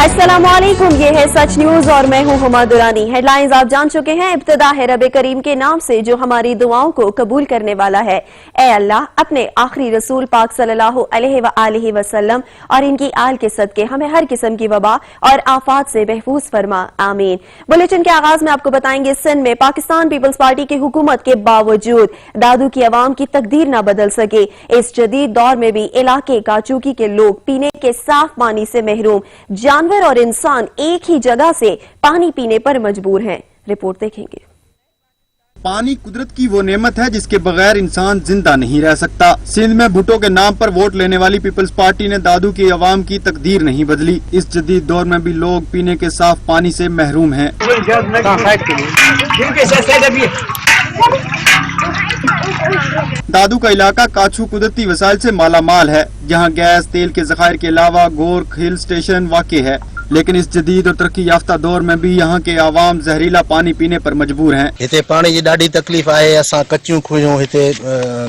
अस्सलाम वालेकुम, ये है सच न्यूज और मैं हूं हुमा दुरानी। हेडलाइंस आप जान चुके हैं। इब्तिदा है रब करीम के नाम से जो हमारी दुआओं को कबूल करने वाला है। ए अल्लाह, अपने आखिरी रसूल पाक सल्लल्लाहु अलैहि वसल्लम और इनकी आल के सदके हमें हर किस्म की वबा और आफात से महफूज फरमा, आमीन। बुलेटिन के आगाज में आपको बताएंगे, सिंध में पाकिस्तान पीपल्स पार्टी की हुकूमत के बावजूद दादू की अवाम की तकदीर न बदल सके। इस जदीद दौर में भी इलाके काचूकी के लोग पीने के साफ पानी से महरूम, जानवर और इंसान एक ही जगह से पानी पीने पर मजबूर हैं। रिपोर्ट देखेंगे। पानी कुदरत की वो नेमत है जिसके बगैर इंसान जिंदा नहीं रह सकता। सिंध में भुट्टो के नाम पर वोट लेने वाली पीपल्स पार्टी ने दादू की अवाम की तकदीर नहीं बदली। इस जदीद दौर में भी लोग पीने के साफ पानी से महरूम हैं। दादू का इलाका काछू कुदरती वसाइल से माला माल है, जहाँ गैस तेल के जखायर के अलावा गोरख हिल स्टेशन वाक़ है। लेकिन इस जदीद और तरक्की याफ्ता दौर में भी यहाँ के आवाम जहरीला पानी पीने पर मजबूर हैं। हिते पानी जी ॾाढी तकलीफ़ आहे। असां कच्चियूं खुहियूं हिते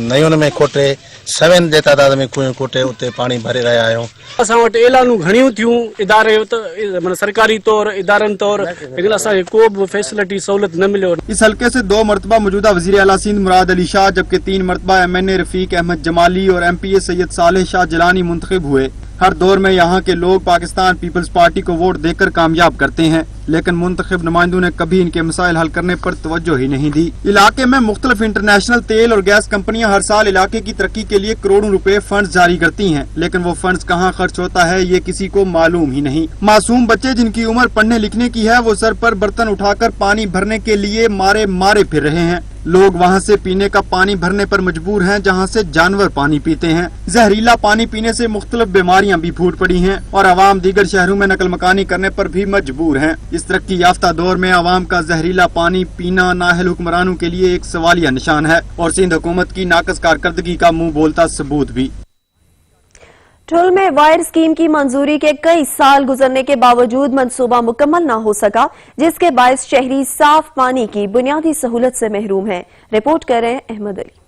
नयुनि में खोटे 7 जे तादाद में खुहियूं खोटे उते पानी भरे रहिया आहियूं। असां वटि ऐलानूं घणियूं थियूं इदारे माना सरकारी तौर इदारनि तौर, लेकिन असांखे को बि फैसिलिटी सहूलियत न मिलियो। इस हल्के से 2 मरतबा मौजूदा वज़ीर आला सिंध मुराद अली शाह, जबकि 3 मरतबा MNA रफीक अहमद जमाली और MPA सैयद सालेह शाह जिलानी मुंतखब हुए। हर दौर में यहाँ के लोग पाकिस्तान पीपल्स पार्टी को वोट देकर कामयाब करते हैं, लेकिन मुंतखब नुमाइंदों ने कभी इनके मसाइल हल करने पर तवज्जो ही नहीं दी। इलाके में मुख्तलिफ इंटरनेशनल तेल और गैस कंपनियां हर साल इलाके की तरक्की के लिए करोड़ों रुपए फंड जारी करती हैं, लेकिन वो फंड कहाँ खर्च होता है ये किसी को मालूम ही नहीं। मासूम बच्चे जिनकी उम्र पढ़ने लिखने की है वो सर पर बर्तन उठाकर पानी भरने के लिए मारे मारे फिर रहे हैं। लोग वहाँ से पीने का पानी भरने पर मजबूर हैं, जहाँ से जानवर पानी पीते हैं। जहरीला पानी पीने से मुख्तलिफ बीमारियां भी फूट पड़ी हैं और आवाम दीगर शहरों में नकल मकानी करने पर भी मजबूर हैं। इस तरक्की याफ्ता दौर में आवाम का जहरीला पानी पीना नाअहल हुक्मरानों के लिए एक सवालिया निशान है और सिंध हुकूमत की नाकस कारकर्दगी का मुंह बोलता सबूत भी। ठुल में वायर स्कीम की मंजूरी के कई साल गुजरने के बावजूद मंसूबा मुकम्मल न हो सका, जिसके बायस शहरी साफ पानी की बुनियादी सहूलत से महरूम है। रिपोर्ट कर रहे हैं अहमद अली।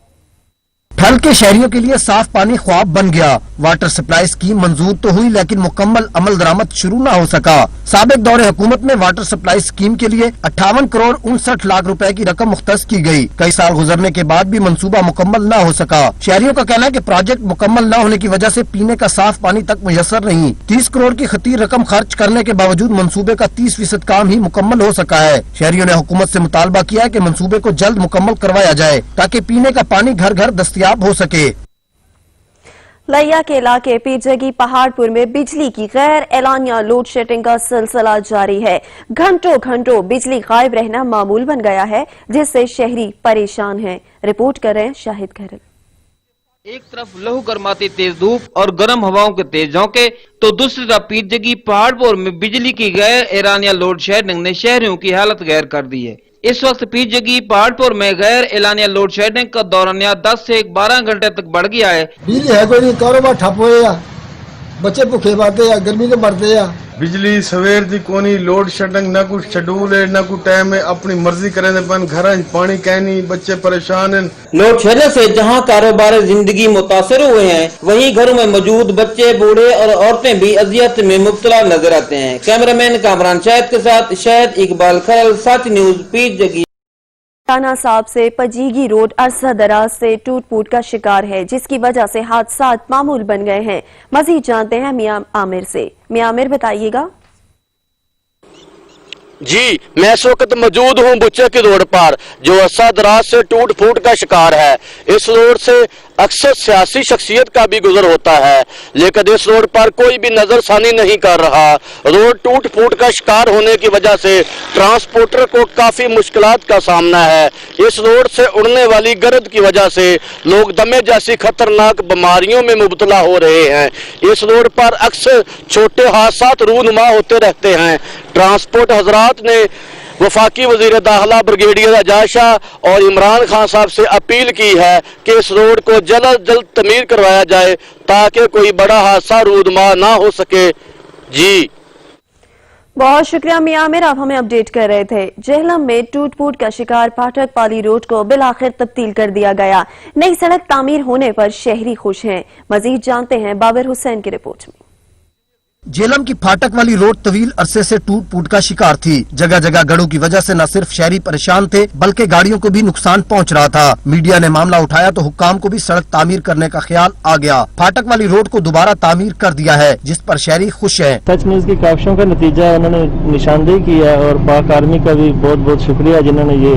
ठल के शहरियों के लिए साफ पानी ख्वाब बन गया। वाटर सप्लाई स्कीम मंजूर तो हुई, लेकिन मुकम्मल अमल दरामद शुरू न हो सका। साबिक दौरे हुकूमत में वाटर सप्लाई स्कीम के लिए 58 करोड़ 59 लाख रुपए की रकम मुख्तस की गई। कई साल गुजरने के बाद भी मंसूबा मुकम्मल न हो सका। शहरियों का कहना है कि प्रोजेक्ट मुकम्मल न होने की वजह से पीने का साफ पानी तक मुयसर नहीं। 30 करोड़ की खतीर रकम खर्च करने के बावजूद मंसूबे का 30% काम ही मुकम्मल हो सका है। शहरियों ने हुकूमत से मुतालबा किया है कि मंसूबे को जल्द मुकम्मल करवाया जाए ताकि पीने का पानी घर घर दस्तयाब हो सके। लैया के इलाके पीरजगी पहाड़पुर में बिजली की गैर एलानिया लोड शेडिंग का सिलसिला जारी है। घंटों घंटों बिजली गायब रहना मामूल बन गया है, जिससे शहरी परेशान हैं। रिपोर्ट कर रहे हैं शाहिद खैरल। एक तरफ लहू गरमाती तेज धूप और गर्म हवाओं के तेज झोंके, तो दूसरी तरफ पीरजगी पहाड़पुर में बिजली की गैर एलानिया लोड शेडिंग ने शहरियों की हालत गैर कर दी है। इस वक्त पीरजगी पहाड़पुर में गैर एलानिया लोड शेडिंग का दौरानिया 10 से 12 घंटे तक बढ़ गया है। बिजली है कोई नहीं, कारोबार ठप होए या बच्चे भूखे मरते या गर्मी के मरते या। बिजली सवेर दी कोनी लोड शेडिंग, ना कुछ शेड्यूल है ना कुछ टाइम है, अपनी मर्जी करें पन घर पानी कहनी, बच्चे परेशान हैं। लोड शेडिंग से जहां कारोबार जिंदगी मुतासर हुए हैं, वहीं घरों में मौजूद बच्चे बूढ़े और औरतें भी अजियत में मुब्तला नजर आते हैं। कैमरामैन कामरान शाहिद के साथ शाहिद इकबाल खरल, सच न्यूज पीरजगी। राना साहब से पजीगी रोड अरसा दराज से टूट फूट का शिकार है, जिसकी वजह से हादसात मामूल बन गए हैं। मजीद जानते हैं मियां आमिर से। मियां आमिर, बताइएगा। जी, मैं इस वक्त मौजूद हूँ बुच्चे की रोड पर, जो अरसा दराज से टूट फूट का शिकार है। इस रोड से अक्सर सियासी शख्सियत का भी गुजर होता है, लेकिन इस रोड पर कोई भी नजरसानी नहीं कर रहा। रोड टूट फूट का शिकार होने की वजह से ट्रांसपोर्टर को काफी मुश्किलात का सामना है। इस रोड से उड़ने वाली गर्द की वजह से लोग दमे जैसी खतरनाक बीमारियों में मुब्तला हो रहे हैं। इस रोड पर अक्सर छोटे हादसात रूनुमा होते रहते हैं। ट्रांसपोर्ट हजरात ने वफाकी वजीर दाखिला ब्रिगेडियर एजाज शाह और इमरान खान साहब से अपील की है कि इस रोड को जल्द अज जल्द तमीर करवाया जाए ताकि कोई बड़ा हादसा रूनुमा ना हो सके। जी, बहुत शुक्रिया मियां आमिर, आप हमें अपडेट कर रहे थे। जेहलम में टूट फूट का शिकार पाठक पाली रोड को बिलाखिर तब्दील कर दिया गया। नई सड़क तामीर होने पर शहरी खुश हैं। मजीद जानते हैं बाबर हुसैन की रिपोर्ट में। जेलम की फाटक वाली रोड तवील अरसे से टूट फूट का शिकार थी। जगह जगह गढ़ों की वजह से न सिर्फ शहरी परेशान थे बल्कि गाड़ियों को भी नुकसान पहुंच रहा था। मीडिया ने मामला उठाया तो हुक्काम को भी सड़क तामीर करने का ख्याल आ गया। फाटक वाली रोड को दोबारा तामीर कर दिया है, जिस पर शहरी खुश हैं। सच न्यूज की काविशों का नतीजा उन्होंने निशानदेही किया है और पाक आर्मी का भी बहुत बहुत शुक्रिया जिन्होंने ये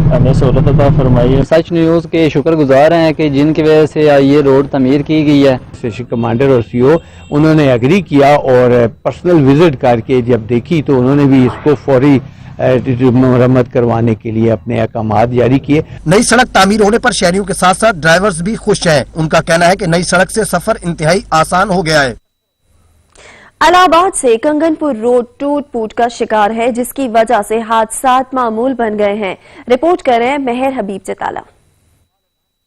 हमें सहूलत अता फरमाई है। सच न्यूज़ के शुक्रगुजार हैं कि जिनकी वजह से ये रोड तमीर की गई है। स्टेशन कमांडर और सीओ उन्होंने एग्री किया और पर्सनल विजिट करके जब देखी तो उन्होंने भी इसको फौरी मरम्मत करवाने के लिए अपने अहकामात जारी किए। नई सड़क तामीर होने पर शहरियों के साथ साथ ड्राइवर्स भी खुश हैं। उनका कहना है कि नई सड़क से सफर इंतहाई आसान हो गया है। इलाहाबाद से कंगनपुर रोड टूट फूट का शिकार है, जिसकी वजह से हादसात मामूल बन गए हैं। रिपोर्ट कर रहे हैं मेहर हबीब चताला।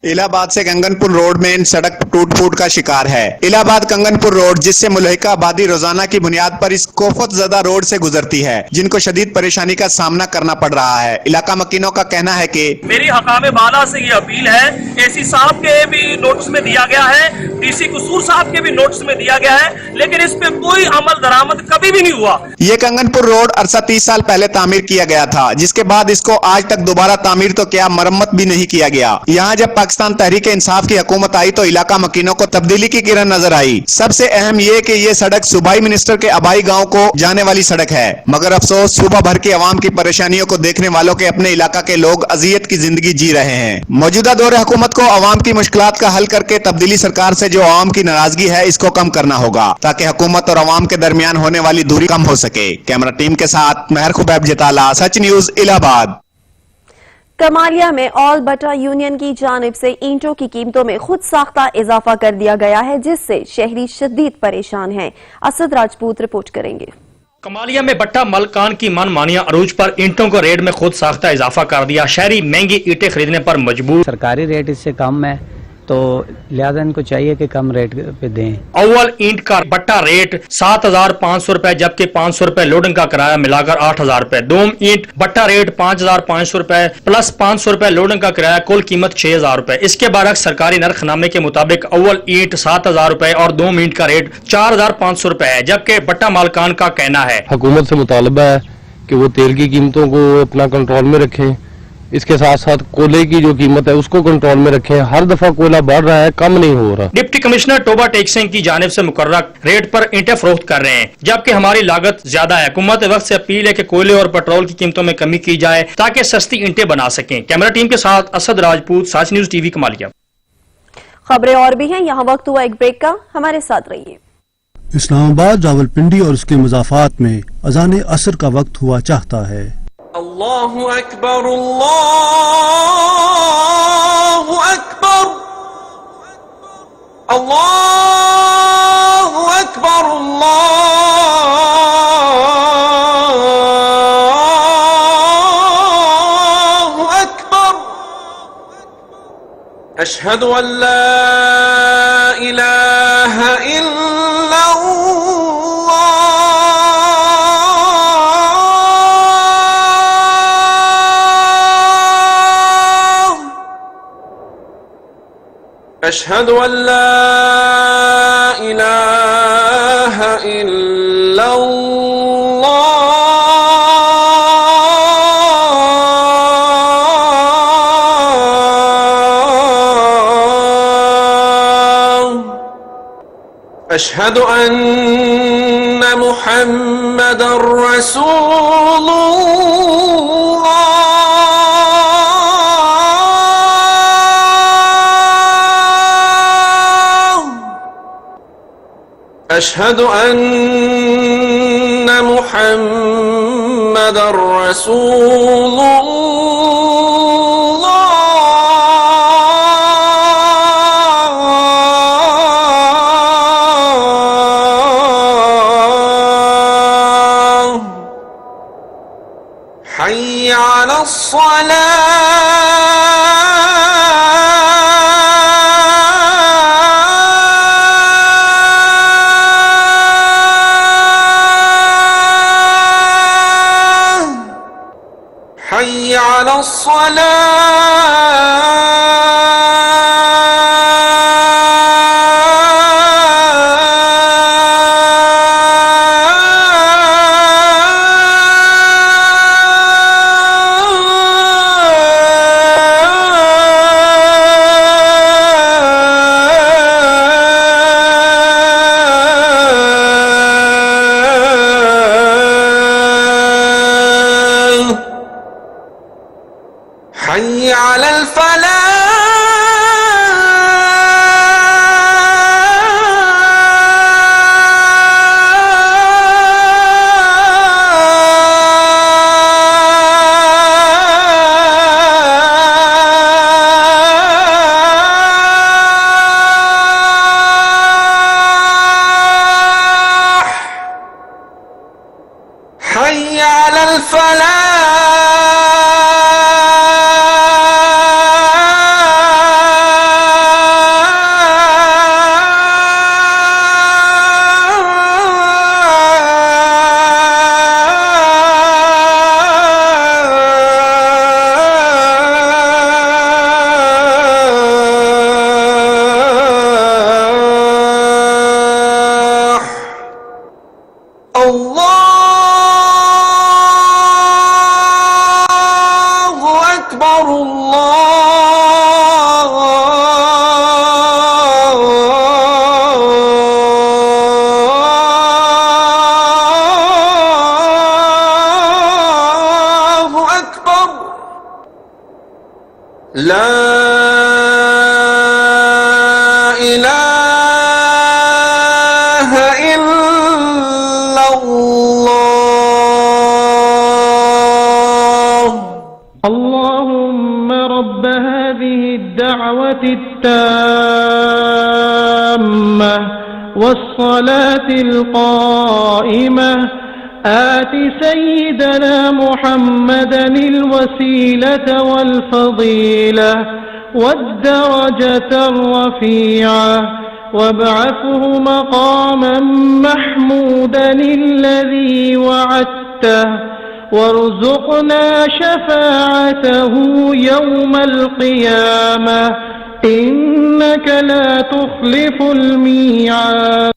इलाहाबाद से कंगनपुर रोड में सड़क टूट फूट का शिकार है। इलाहाबाद कंगनपुर रोड जिससे मुल्हिका आबादी रोजाना की बुनियाद पर इस कोफत ज़दा रोड से गुजरती है, जिनको शदीद परेशानी का सामना करना पड़ रहा है। इलाका मकीनों का कहना है कि मेरी हकामे बाला से ये अपील है, एसी साहब के भी नोटिस में दिया गया है, डीसी कसूर साहब के भी नोटिस में दिया गया है, लेकिन इस पे कोई अमल दरामद कभी भी नहीं हुआ। ये कंगनपुर रोड अरसा 30 साल पहले तामीर किया गया था, जिसके बाद इसको आज तक दोबारा तामीर तो क्या मरम्मत भी नहीं किया गया। यहाँ जब पाकिस्तान तहरीक इंसाफ की हुकूमत आई तो इलाका मकीनों को तब्दीली की किरण नजर आई। सबसे अहम ये कि ये सड़क सूबाई मिनिस्टर के आबाई गांव को जाने वाली सड़क है, मगर अफसोस सूबा भर की आवाम की परेशानियों को देखने वालों के अपने इलाका के लोग अजियत की जिंदगी जी रहे हैं। मौजूदा दौर हुकूमत को आवाम की मुश्किलात का हल करके तब्दीली सरकार से जो आवाम की नाराजगी है इसको कम करना होगा, ताकि हुकूमत और आवाम के दरमियान होने वाली दूरी कम हो सके। कैमरा टीम के साथ मेहर खुबैब जताला, सच न्यूज इलाहाबाद। कमालिया में ऑल बटा यूनियन की जानिब से ईंटों की कीमतों में खुद साख्ता इजाफा कर दिया गया है, जिससे शहरी शदीद परेशान हैं। असद राजपूत रिपोर्ट करेंगे। कमालिया में बट्टा मलकान की मनमानियां अरूज पर ईंटों को रेट में खुद साख्ता इजाफा कर दिया। शहरी महंगी ईंटें खरीदने पर मजबूर। सरकारी रेट इससे कम है तो लिहाजा इनको चाहिए कि कम रेट पे दें। अव्वल ईंट का बट्टा रेट 7,500 रुपए, जबकि 500 रुपए लोडिंग का किराया मिलाकर 8,000 रुपए। दोम ईंट बट्टा रेट 5,500 रुपए प्लस 500 रुपए लोडिंग का किराया, कुल कीमत 6,000 रुपए। इसके बरक्स सरकारी नरखनामे के मुताबिक अव्वल ईंट 7,000 रुपए और दोम ईंट का रेट 4,500 रुपए है, जबकि बट्टा मालकान का कहना है हुकूमत से मुतालबा है कि वो तेल की कीमतों को अपना कंट्रोल में रखें, इसके साथ साथ कोयले की जो कीमत है उसको कंट्रोल में रखें। हर दफा कोयला बढ़ रहा है, कम नहीं हो रहा। डिप्टी कमिश्नर टोबा टेक्सिंग की जानिब से मुकर्रर रेट पर ईंटें फरोख्त कर रहे हैं, जबकि हमारी लागत ज्यादा है। हुकूमत वक्त से अपील है कि कोयले और पेट्रोल की कीमतों में कमी की जाए ताकि सस्ती ईंटें बना सकें। कैमरा टीम के साथ असद राजपूत, सच न्यूज टीवी कमालिया। खबरें और भी हैं, यहाँ वक्त हुआ एक ब्रेक का, हमारे साथ रहिए। इस्लामाबाद, रावलपिंडी और उसके मुजाफात में अजान असर का वक्त हुआ चाहता है। अल्लाहु अकबर, अल्लाहु अकबर, अल्लाहु अकबर, अल्लाहु अकबर। अशहदु अल्ला इलाहा अशहदु अल्ला इलाहा इल्लल्लाह अशहदु अन्न मुहम्मदर रसूलुल्लाह अशहदु अन्न मुहम्मदर रसूलुल्लाह। हय्य अलस्सलाह। حي على الصلاة حي على الفلاح. الله أكبر الله أكبر لا إله إلا الله. اللهم رب هذه الدعوة التامة والصلاة القائمة آت سيدنا محمدا الوسيلة والفضيلة والدرجة الرفيعة وابعثه مقاما محمودا الذي وعدته وارزقنا شفاعته يوم القيامة إنك لا تخلف الميعاد.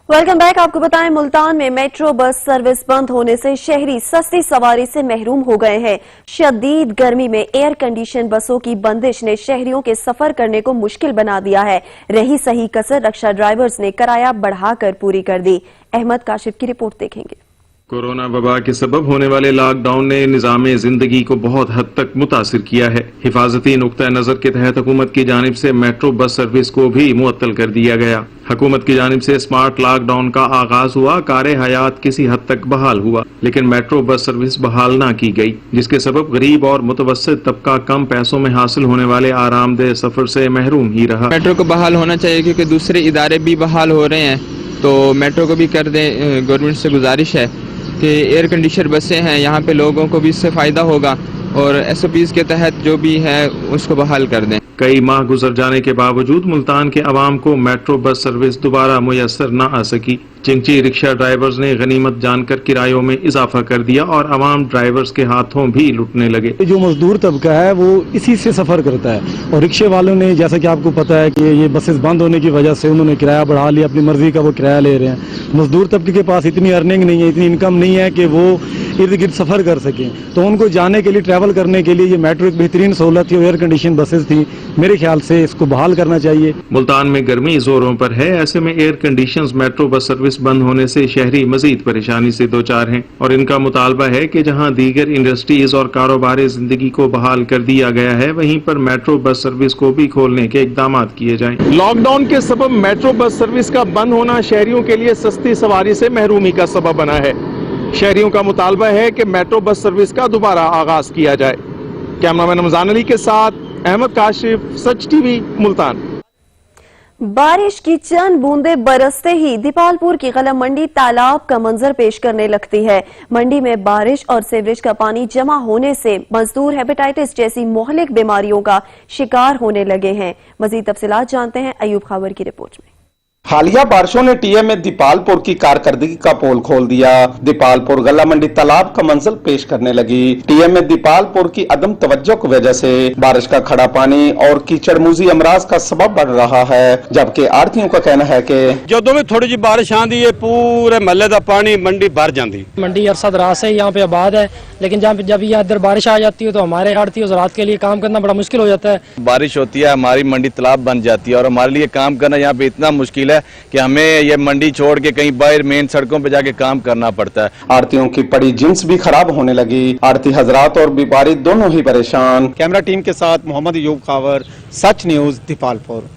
Welcome back. आपको बताएं, मुल्तान में मेट्रो बस सर्विस बंद होने से शहरी सस्ती सवारी से महरूम हो गए हैं। शदीद गर्मी में एयर कंडीशन बसों की बंदिश ने शहरियों के सफर करने को मुश्किल बना दिया है। रही सही कसर रिक्शा ड्राइवर्स ने किराया बढ़ाकर पूरी कर दी। अहमद काशिफ की रिपोर्ट देखेंगे। कोरोना वबा के सबब होने वाले लॉकडाउन ने निज़ाम जिंदगी को बहुत हद तक मुतासिर किया है। हिफाजती नुक्ता नजर के तहत हुकूमत की जानिब से मेट्रो बस सर्विस को भी मुअत्तल कर दिया गया। हुकूमत की जानिब से स्मार्ट लॉकडाउन का आगाज हुआ, कार हयात किसी हद तक बहाल हुआ, लेकिन मेट्रो बस सर्विस बहाल ना की गई, जिसके सबब गरीब और मुतवस्सित तबका कम पैसों में हासिल होने वाले आरामदेह सफर से महरूम ही रहा। मेट्रो को बहाल होना चाहिए क्योंकि दूसरे इदारे भी बहाल हो रहे हैं, तो मेट्रो को भी कर दें। गवर्नमेंट से गुजारिश है कि एयर कंडीशनर बसें हैं, यहाँ पे लोगों को भी इससे फ़ायदा होगा और SOPs के तहत जो भी है उसको बहाल कर दें। कई माह गुजर जाने के बावजूद मुल्तान के अवाम को मेट्रो बस सर्विस दोबारा मुयसर न आ सकी। चिंची रिक्शा ड्राइवर्स ने गनीमत जानकर किरायों में इजाफा कर दिया और अवाम ड्राइवर्स के हाथों भी लुटने लगे। जो मजदूर तबका है वो इसी से सफर करता है और रिक्शे वालों ने, जैसा कि आपको पता है कि ये बसेस बंद होने की वजह से उन्होंने किराया बढ़ा लिया, अपनी मर्जी का वो किराया ले रहे हैं। मजदूर तबके के पास इतनी अर्निंग नहीं है, इतनी इनकम नहीं है कि वो इर्द गिर्द सफर कर सकें, तो उनको जाने के लिए, ट्रैवल करने के लिए ये मेट्रो एक बेहतरीन सहूलत थी। एयर कंडीशन बसेस थी, मेरे ख्याल से इसको बहाल करना चाहिए। मुल्तान में गर्मी जोरों पर है, ऐसे में air conditions metro bus service बंद होने से शहरी मजीद परेशानी से दो चार हैं और इनका मुतालबा है कि जहां दीगर इंडस्ट्रीज और कारोबारी जिंदगी को बहाल कर दिया गया है, वहीं पर मेट्रो बस सर्विस को भी खोलने के इकदाम किए जाएं। लॉकडाउन के सबब मेट्रो बस सर्विस का बंद होना शहरियों के लिए सस्ती सवारी से महरूमी का सबब बना है। शहरियों का मुतालबा है कि मेट्रो बस सर्विस का दोबारा आगाज किया जाए। कैमरामैन रमजान अली के साथ अहमद काशिफ, सच टीवी, मुल्तान। बारिश की चंद बूंदे बरसते ही दीपालपुर की गलम मंडी तालाब का मंजर पेश करने लगती है। मंडी में बारिश और सीवरेज का पानी जमा होने से मजदूर हेपेटाइटिस जैसी मोहलिक बीमारियों का शिकार होने लगे हैं। मजीद तफसीलात जानते हैं अयूब खावर की रिपोर्ट में। हालिया बारिशों ने टीएमए दीपालपुर की कारकर्दगी का पोल खोल दिया। दीपालपुर गला मंडी तालाब का मंजर पेश करने लगी। टीएमए दीपालपुर की अदम तवज्जो की वजह से बारिश का खड़ा पानी और कीचड़मूजी अमराज का सबब बन रहा है, जबकि आड़तियों का कहना है कि जदों भी थोड़ी जी बारिश आंदी है पूरे महल्ले का पानी मंडी भर जाती। मंडी अरसा दराज से यहाँ पे आबाद है, लेकिन जब यहाँ इधर बारिश आ जाती है तो हमारे आड़ती ज़रात के लिए काम करना बड़ा मुश्किल हो जाता है। बारिश होती है हमारी मंडी तालाब बन जाती है और हमारे लिए काम करना यहाँ पे इतना मुश्किल है कि हमें ये मंडी छोड़ के कहीं बाहर मेन सड़कों पे जाके काम करना पड़ता है। आड़तियों की पड़ी जिन्स भी खराब होने लगी। आड़ती हजरात और व्यापारी दोनों ही परेशान। कैमरा टीम के साथ मोहम्मद यूब खावर, सच news, Depalpur.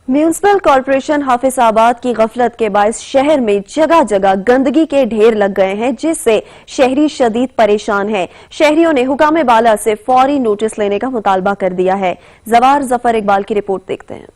Municipal corporation Hafizabad की गफलत के बायस शहर में जगह जगह गंदगी के ढेर लग गए हैं, जिससे शहरी शदीद परेशान हैं। शहरियों ने हुकाम बाला से फौरी नोटिस लेने का मुतालबा कर दिया है। जवार जफर इकबाल की रिपोर्ट देखते हैं।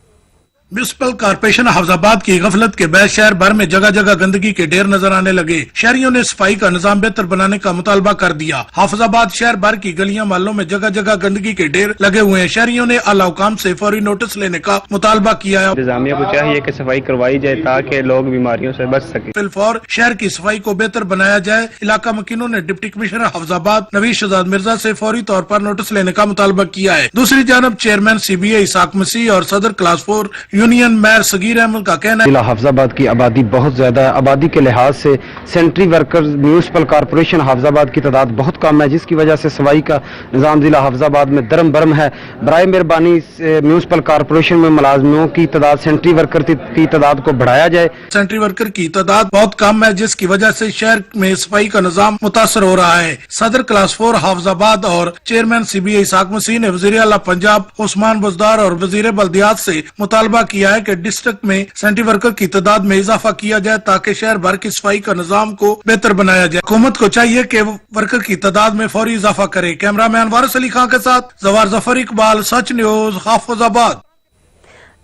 म्यूनिसिपल कॉर्पोरेशन हाफिजाबाद की गफलत के बाद शहर भर में जगह जगह गंदगी के ढेर नजर आने लगे। शहरियों ने सफाई का निजाम बेहतर बनाने का मुतालबा कर दिया। हाफिजाबाद शहर भर की गलियां मोहल्लों में जगह जगह गंदगी के ढेर लगे हुए हैं। शहरियों ने आला हुकाम से फौरी नोटिस लेने का मुतालबा किया है। इंतजामिया को चाहिए कि सफाई करवाई जाए ताकि लोग बीमारियों से बच सके। फिलफौर शहर की सफाई को बेहतर बनाया जाए। इलाका मकीनों ने डिप्टी कमिश्नर हाफिजाबाद नवीद शहजाद मिर्जा से फौरी तौर पर नोटिस लेने का मुतालबा किया है। दूसरी जानब चेयरमैन CBA इसाक मसीह और सदर class 4 union mayor Saghir Ahmed का कहना है जिला हाफिजाबाद की आबादी बहुत ज्यादा है। आबादी के लिहाज से sanitary workers municipal corporation Hafizabad की तादाद बहुत कम है, जिसकी वजह से सफाई का निजाम जिला हाफिजाबाद में दरम बरम है। बराए मेहरबानी म्यूनिसिपल कॉर्पोरेशन में मुलाजमों की तादाद सेंट्री वर्कर की तादाद को बढ़ाया जाए। सेंट्री वर्कर की तादाद बहुत कम है, जिसकी वजह से शहर में सफाई का निजाम मुतासर हो रहा है। सदर क्लास 4 हाफिजाबाद और चेयरमैन CBA इसाक मसीह ने वजीर आला पंजाब उस्मान बुजदार और वजीर बल्दियात से मुतालबा किया है कि डिस्ट्रिक्ट में सेंट्री वर्कर की तादाद में इजाफा किया जाए ताकि शहर भर की सफाई का निजाम को बेहतर बनाया जाए। हुकूमत को चाहिए कि वर्कर की तादाद में फौरी इजाफा करे। कैमरामैन वारिस अली खान के साथ जवार जफर इकबाल, सच न्यूज, हाफिजाबाद।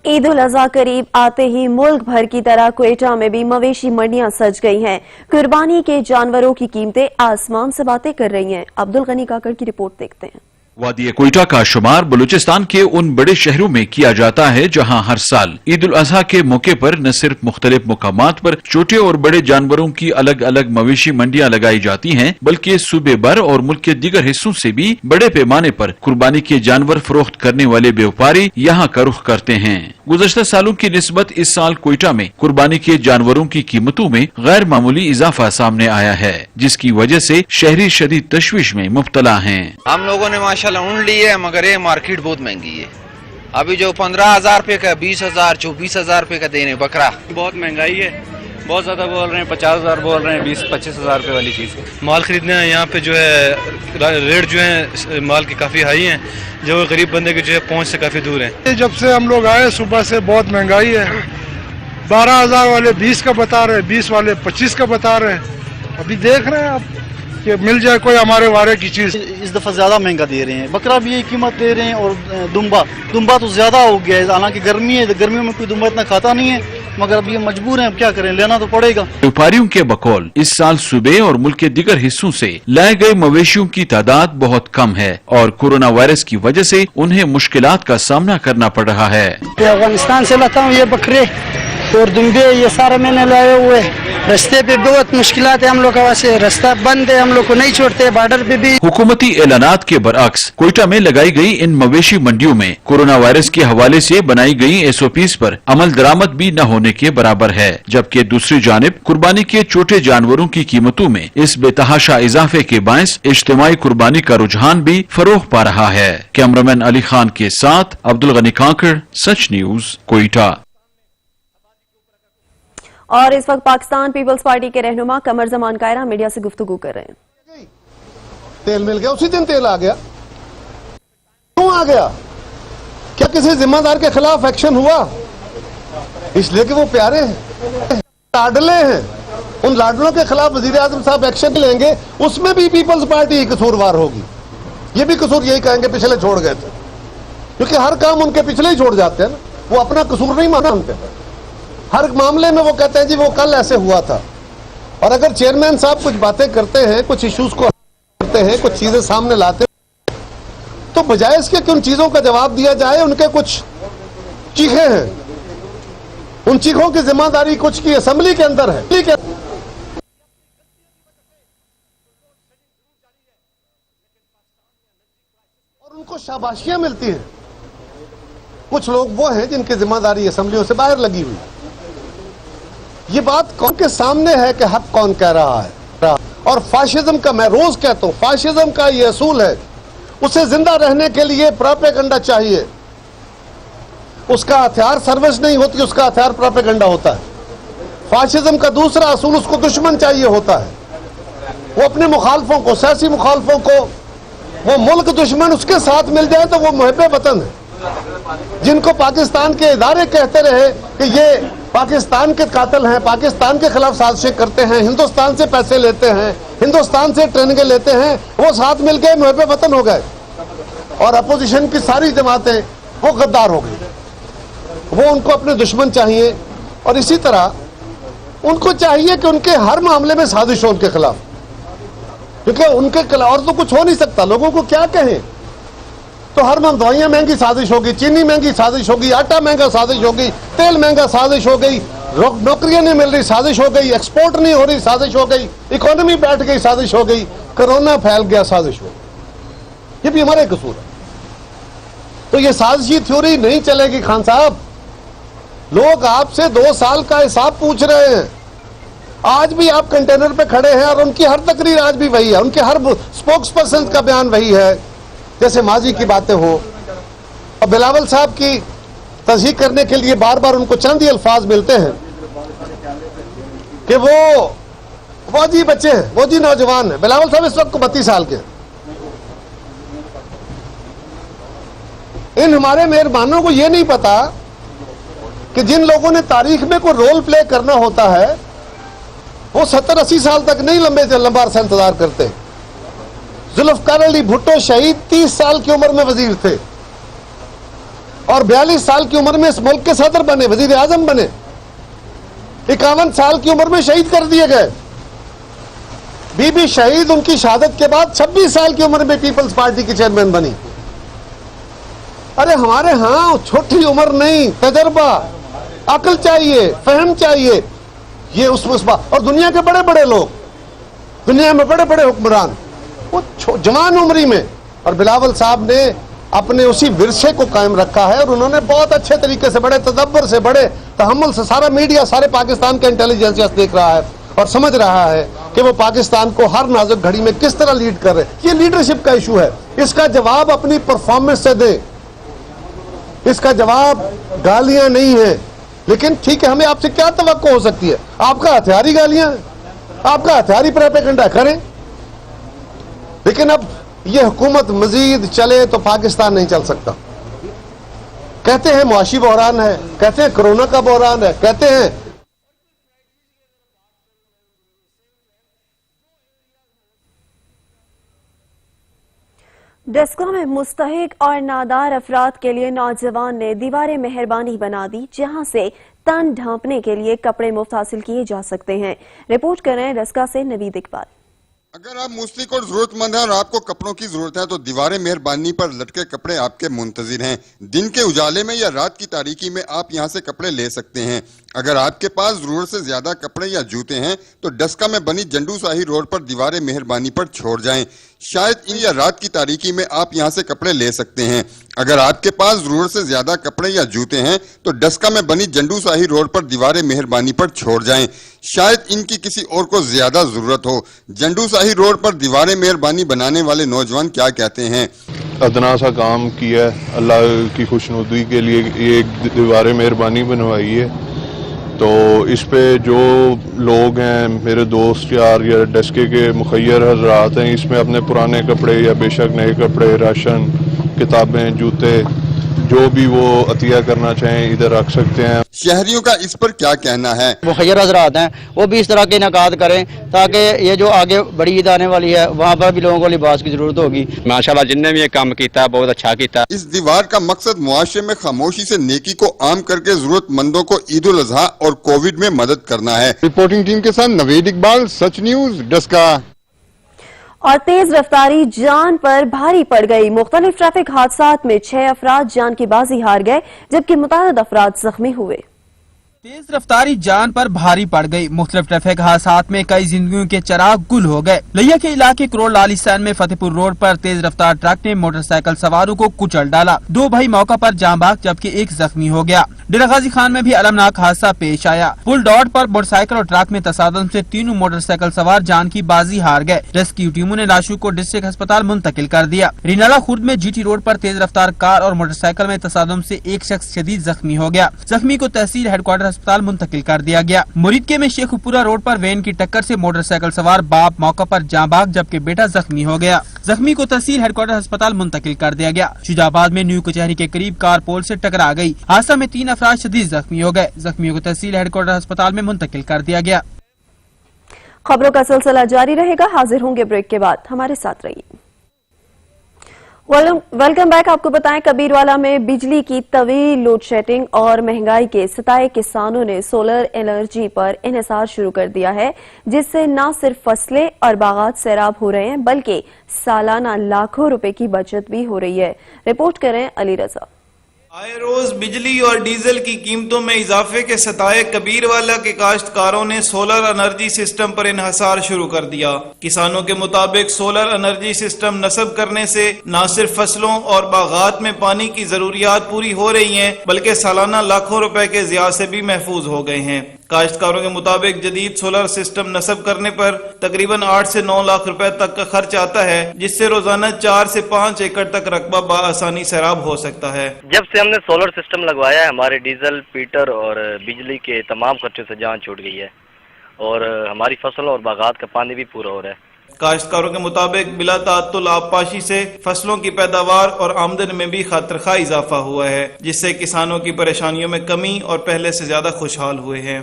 ईद उल अजहा करीब आते ही मुल्क भर की तरह क्वेटा में भी मवेशी मंडियां सज गई हैं। कुर्बानी के जानवरों की कीमतें आसमान से बातें कर रही हैं। अब्दुल गनी काकड़ की रिपोर्ट देखते हैं। वादी क्वेटा का शुमार बलूचिस्तान के उन बड़े शहरों में किया जाता है जहां हर साल ईद उल अजहा के मौके पर न सिर्फ मुख्तलिफ मुकामात पर छोटे और बड़े जानवरों की अलग अलग मवेशी मंडियां लगाई जाती हैं, बल्कि सूबे भर और मुल्क के दीगर हिस्सों से भी बड़े पैमाने पर कुर्बानी के जानवर फरोख्त करने वाले व्यापारी यहां का रुख करते हैं। गुज़श्ता सालों की निस्बत इस साल क्वेटा में कुर्बानी के जानवरों की कीमतों में गैर मामूली इजाफा सामने आया है, जिसकी वजह से शहरी शदीद तशवीश में मुब्तला हैं। हम लोगों ने माशाल्लाह ऊँट ली है, मगर ये मार्केट बहुत महंगी है। अभी जो 15,000 रुपए का, 20,000, 24,000 रुपए का दे रहे बकरा। बहुत महंगाई है, बहुत ज्यादा बोल रहे हैं, 50,000 बोल रहे हैं, 20-25,000 रुपए वाली चीज। माल खरीदने यहाँ पे जो है रेट जो है माल की काफी हाई है, जो गरीब बंदे के जो है पहुँच से काफी दूर है। जब से हम लोग आए सुबह से बहुत महंगाई है। 12,000 वाले 20 का बता रहे हैं, 20 वाले 25 का बता रहे हैं। अभी देख रहे हैं आप कि मिल जाए कोई हमारे वारे की चीज। इस दफा ज्यादा महंगा दे रहे हैं। बकरा भी यही कीमत दे रहे हैं और दुम्बा तो ज्यादा हो गया है। हालांकि गर्मी है, गर्मियों में कोई दुम्बा इतना खाता नहीं है, मगर अब ये मजबूर हैं, अब क्या करें, लेना तो पड़ेगा। व्यापारियों के बकौल इस साल सूबे और मुल्क के दीगर हिस्सों से लाए गए मवेशियों की तादाद बहुत कम है और कोरोना वायरस की वजह से उन्हें मुश्किलात का सामना करना पड़ रहा है। अफगानिस्तान से लाता हूँ ये बकरे और दुम्बे, ये सारे मैंने लाए हुए। रास्ते पे बहुत मुश्किलात है हम लोग का, से रास्ता बंद है, हम लोग को नहीं छोड़ते। बॉर्डर पे भी हुकूमती ऐलानात के बरअक्स क्वेटा में लगाई गई इन मवेशी मंडियों में कोरोना वायरस के हवाले से बनाई गई SOPs पर अमल दरामद भी न होने के बराबर है, जबकि दूसरी जानिब कुर्बानी के छोटे जानवरों की कीमतों में इस बेतहाशा इजाफे के बायस इज्तिमाई कुर्बानी का रुझान भी फरोग पा रहा है। कैमरामैन अली खान के साथ अब्दुल गनी काकड़, सच न्यूज, क्वेटा। और इस वक्त पाकिस्तान पीपल्स पार्टी के रहनुमा कमर जमान कायरा मीडिया से गुफ्तगू कर रहे हैं। तेल मिल गया, उसी दिन तेल आ गया। क्यों आ गया? क्या किसी जिम्मेदार के खिलाफ एक्शन हुआ? इसलिए कि वो प्यारे हैं, लाडले हैं। उन लाडलों के खिलाफ वजीर आजम साहब एक्शन लेंगे, उसमें भी पीपल्स पार्टी कसूरवार होगी। ये भी कसूर यही कहेंगे पिछले छोड़ गए थे, क्योंकि हर काम उनके पिछले ही छोड़ जाते हैं ना, वो अपना कसूर नहीं मानते। हर मामले में वो कहते हैं जी वो कल ऐसे हुआ था। और अगर चेयरमैन साहब कुछ बातें करते हैं, कुछ इश्यूज को करते हैं, कुछ चीजें सामने लाते हैं, तो बजाय इसके कि उन चीजों का जवाब दिया जाए, उनके कुछ चीखे हैं उन चीखों की जिम्मेदारी कुछ की असेंबली के अंदर है, और उनको शाबाशियां मिलती हैं। कुछ लोग वो हैं जिनकी जिम्मेदारी असेंबलियों से बाहर लगी हुई। ये बात कौन के सामने है कि हक कौन कह रहा है। और फाशिज्म का, मैं रोज कहता हूं, फाशिज्म का ये असूल है, उसे जिंदा रहने के लिए प्रोपेगेंडा चाहिए। उसका हथियार सर्विस नहीं होती, उसका हथियार प्रोपेगेंडा होता है। फाशिज्म का दूसरा असूल, उसको दुश्मन चाहिए होता है। वो अपने मुखालफों को, सियासी मुखालफों को, वो मुल्क दुश्मन उसके साथ मिल जाए तो वो मुहिब्बे वतन है। जिनको पाकिस्तान के इदारे कहते रहे कि ये पाकिस्तान के कातिल हैं, पाकिस्तान के खिलाफ साजिशें करते हैं, हिंदुस्तान से पैसे लेते हैं, हिंदुस्तान से ट्रेनिंगें लेते हैं, वो साथ मिल गए, मुहिब्बे वतन हो गए। और अपोजिशन की सारी जमातें वो गद्दार हो गई। वो उनको अपने दुश्मन चाहिए। और इसी तरह उनको चाहिए कि उनके हर मामले में साजिश हो उनके खिलाफ, क्योंकि उनके खिलाफ और तो कुछ हो नहीं सकता। लोगों को क्या कहें, तो हर मंथ दवाइयां महंगी साजिश होगी, चीनी महंगी साजिश होगी, आटा महंगा साजिश होगी, तेल महंगा साजिश हो गई, नौकरियां नहीं मिल रही साजिश हो गई, एक्सपोर्ट नहीं हो रही साजिश हो गई, इकोनॉमी बैठ गई साजिश हो गई, कोरोना फैल गया साजिश हो गई। ये भी हमारे कसूर है। तो ये साजिशी थ्योरी नहीं चलेगी खान साहब। लोग आपसे 2 साल का हिसाब पूछ रहे हैं। आज भी आप कंटेनर पे खड़े हैं और उनकी हर तकरीर आज भी वही है, उनके हर स्पोक्स पर्सन का बयान वही है, जैसे माजी की बातें हो। और बिलावल साहब की तस्दीक करने के लिए बार बार उनको चंद ही अल्फाज मिलते हैं कि वो फौजी बच्चे हैं, फौजी नौजवान हैं। बिलावल साहब इस वक्त 32 साल के हैं। इन हमारे मेहरबानों को यह नहीं पता कि जिन लोगों ने तारीख में कोई रोल प्ले करना होता है वो 70-80 साल तक नहीं लंबा अरसा इंतजार करते। जुल्फकार अली भुट्टो शहीद 30 साल की उम्र में वजीर थे और 42 साल की उम्र में इस मुल्क के सदर बने, वजीर आजम बने। 51 साल की उम्र में शहीद कर दिए गए। बीबी शहीद उनकी शहादत के बाद 26 साल की उम्र में पीपल्स पार्टी की चेयरमैन बनी। अरे हमारे यहां छोटी उम्र नहीं, तजर्बा, अकल चाहिए, फहम चाहिए। ये उस बात। और दुनिया के बड़े बड़े लोग, दुनिया में बड़े बड़े हुक्मरान वो जवान उम्री में, और बिलावल साहब ने अपने उसी विरसे को कायम रखा है। और उन्होंने बहुत अच्छे तरीके से, बड़े तदब्बर से, बड़े तहम्मुल से, सारा मीडिया, सारे पाकिस्तान का इंटेलिजेंस देख रहा है और समझ रहा है कि वो पाकिस्तान को हर नाजुक घड़ी में किस तरह लीड कर रहे हैं। ये लीडरशिप का इशू है। इसका जवाब अपनी परफॉर्मेंस से दें। इसका जवाब गालियां नहीं है। लेकिन ठीक है, हमें आपसे क्या तवक्को हो सकती है? आपका हथियारी गालियां हैं, आपका हथियारी प्रोपेगेंडा करें। लेकिन अब ये हुकूमत मजीद चले तो पाकिस्तान नहीं चल सकता। कहते हैं मुआशी बहरान है, कहते हैं कोरोना का बहरान है, कहते हैं डेस्का में मुस्तहिक और नादार अफराद के लिए नौजवान ने दीवारें मेहरबानी बना दी, जहां से तन ढांपने के लिए कपड़े मुफ्त हासिल किए जा सकते हैं। रिपोर्ट कर रहे हैं डेस्का से नवीद इकबाल। अगर आप मुस्तहिक और जरूरतमंद हैं और आपको कपड़ों की जरूरत है तो दीवारें मेहरबानी पर लटके कपड़े आपके मुंतजिर हैं। दिन के उजाले में या रात की तारीकी में आप यहां से कपड़े ले सकते हैं। अगर आपके पास जरूरत से ज्यादा कपड़े या जूते हैं तो डस्का में बनी जंडू शाही रोड पर दीवारें मेहरबानी पर छोड़ जाएं। शायद इन या रात की तारीकी में आप यहां से कपड़े ले सकते हैं। अगर आपके पास जरूरत से ज्यादा कपड़े या जूते हैं तो डस्का में बनी जंडू शाही रोड पर दीवारें मेहरबानी पर छोड़ जाएं। शायद इनकी किसी और को ज्यादा जरूरत हो। जंडू शाही रोड पर दीवारें मेहरबानी बनाने वाले नौजवान क्या कहते हैं? अदना सा काम किया है, अल्लाह की खुशनुदी के लिए एक दीवारें मेहरबानी बनवाई है। तो इस पे जो लोग हैं, मेरे दोस्त यार या डस्के के मुखैर हजरात हैं, इसमें अपने पुराने कपड़े या बेशक नए कपड़े, राशन, किताबें, जूते, जो भी वो अतिया करना चाहें इधर रख सकते हैं। शहरियों का इस पर क्या कहना है? मुखैर हजरात हैं वो भी इस तरह के इनकाद करें ताकि ये जो आगे बड़ी ईद आने वाली है वहाँ पर भी लोगों को लिबास की जरूरत होगी। माशाल्लाह जिनने भी ये काम किया बहुत अच्छा किया। इस दीवार का मकसद मुआशरे में खामोशी से नेकी को आम करके जरूरतमंदों को ईद उल अजहा और कोविड में मदद करना है। रिपोर्टिंग टीम के साथ नवीद इकबाल, सच न्यूज, डस्का। और तेज रफ्तारी जान पर भारी पड़ गई। मुख्तलिफ ट्रैफिक हादसात में 6 अफराद जान की बाजी हार गए जबकि मुतअद्दिद अफराद जख्मी हुए। तेज रफ्तारी जान पर भारी पड़ गई। मुख्तलिफ ट्रैफिक हादसात में कई जिंदगियों के चिराग गुल हो गए। लिया के इलाके करोड़ लालिस्तान में फतेहपुर रोड पर तेज रफ्तार ट्रक ने मोटरसाइकिल सवारों को कुचल डाला। 2 भाई मौका पर जान भाग जबकि 1 जख्मी हो गया। डेरा गाजी खान में भी अलमनाक हादसा पेश आया। पुल डॉट पर मोटरसाइकिल और ट्रक में तसादम से तीनों मोटरसाइकिल सवार जान की बाजी हार गए। रेस्क्यू टीमों ने लाशों को डिस्ट्रिक्ट अस्पताल मुंतकिल कर दिया। रिनाला खुर्द में जीटी रोड पर तेज रफ्तार कार और मोटरसाइकिल में तसादम से 1 शख्स शदीद जख्मी हो गया। जख्मी को तहसील हेडक्वार्टर अस्पताल मुंतकिल कर दिया गया। मुरीदके में शेखपुरा रोड पर वैन की टक्कर से मोटरसाइकिल सवार बाप मौका पर जान भाग जबकि बेटा जख्मी हो गया। जख्मी को तहसील हेडक्वार्टर अस्पताल मुंतकिल कर दिया गया। शुजाबाद में न्यू कचहरी के करीब कार पोल से टकरा गई। हादसा में 3 अफराद शदीद जख्मी हो गए। जख्मियों को तहसील हेडक्वार्टर अस्पताल में मुंतकिल कर दिया गया। खबरों का सिलसिला जारी रहेगा। हाजिर होंगे ब्रेक के बाद, हमारे साथ रहिए। Welcome back. आपको बताएं, कबीरवाला में बिजली की तवील लोड शेडिंग और महंगाई के सताए किसानों ने सोलर एनर्जी पर इन्हिसार शुरू कर दिया है, जिससे न सिर्फ फसलें और बागात सैराब हो रहे हैं बल्कि सालाना लाखों रुपए की बचत भी हो रही है। रिपोर्ट करें अली रजा। आए रोज बिजली और डीजल की कीमतों में इजाफे के सताए कबीरवाला के काश्तकारों ने सोलर एनर्जी सिस्टम पर इन्हिसार शुरू कर दिया। किसानों के मुताबिक सोलर एनर्जी सिस्टम नस्ब करने से न सिर्फ फसलों और बागात में पानी की जरूरियात पूरी हो रही हैं बल्कि सालाना लाखों रुपए के ज़िया से भी महफूज हो गए हैं। काश्तकारों के मुताबिक जदीद सोलर सिस्टम नस्ब करने पर तकरीबन 8 से 9 लाख रुपए तक का खर्च आता है, जिससे रोजाना 4 से 5 एकड़ तक रकबा बआसानी सैराब हो सकता है। जब से हमने सोलर सिस्टम लगवाया है, हमारे डीजल, पीटर और बिजली के तमाम खर्चों से जान छूट गई है और हमारी फसल और बागात का पानी भी पूरा हो रहा है। काश्तकारों के मुताबिक बिला ताअत्तुल आबपाशी से फसलों की पैदावार और आमदन में भी खातरखा इजाफा हुआ है, जिससे किसानों की परेशानियों में कमी और पहले से ज्यादा खुशहाल हुए हैं।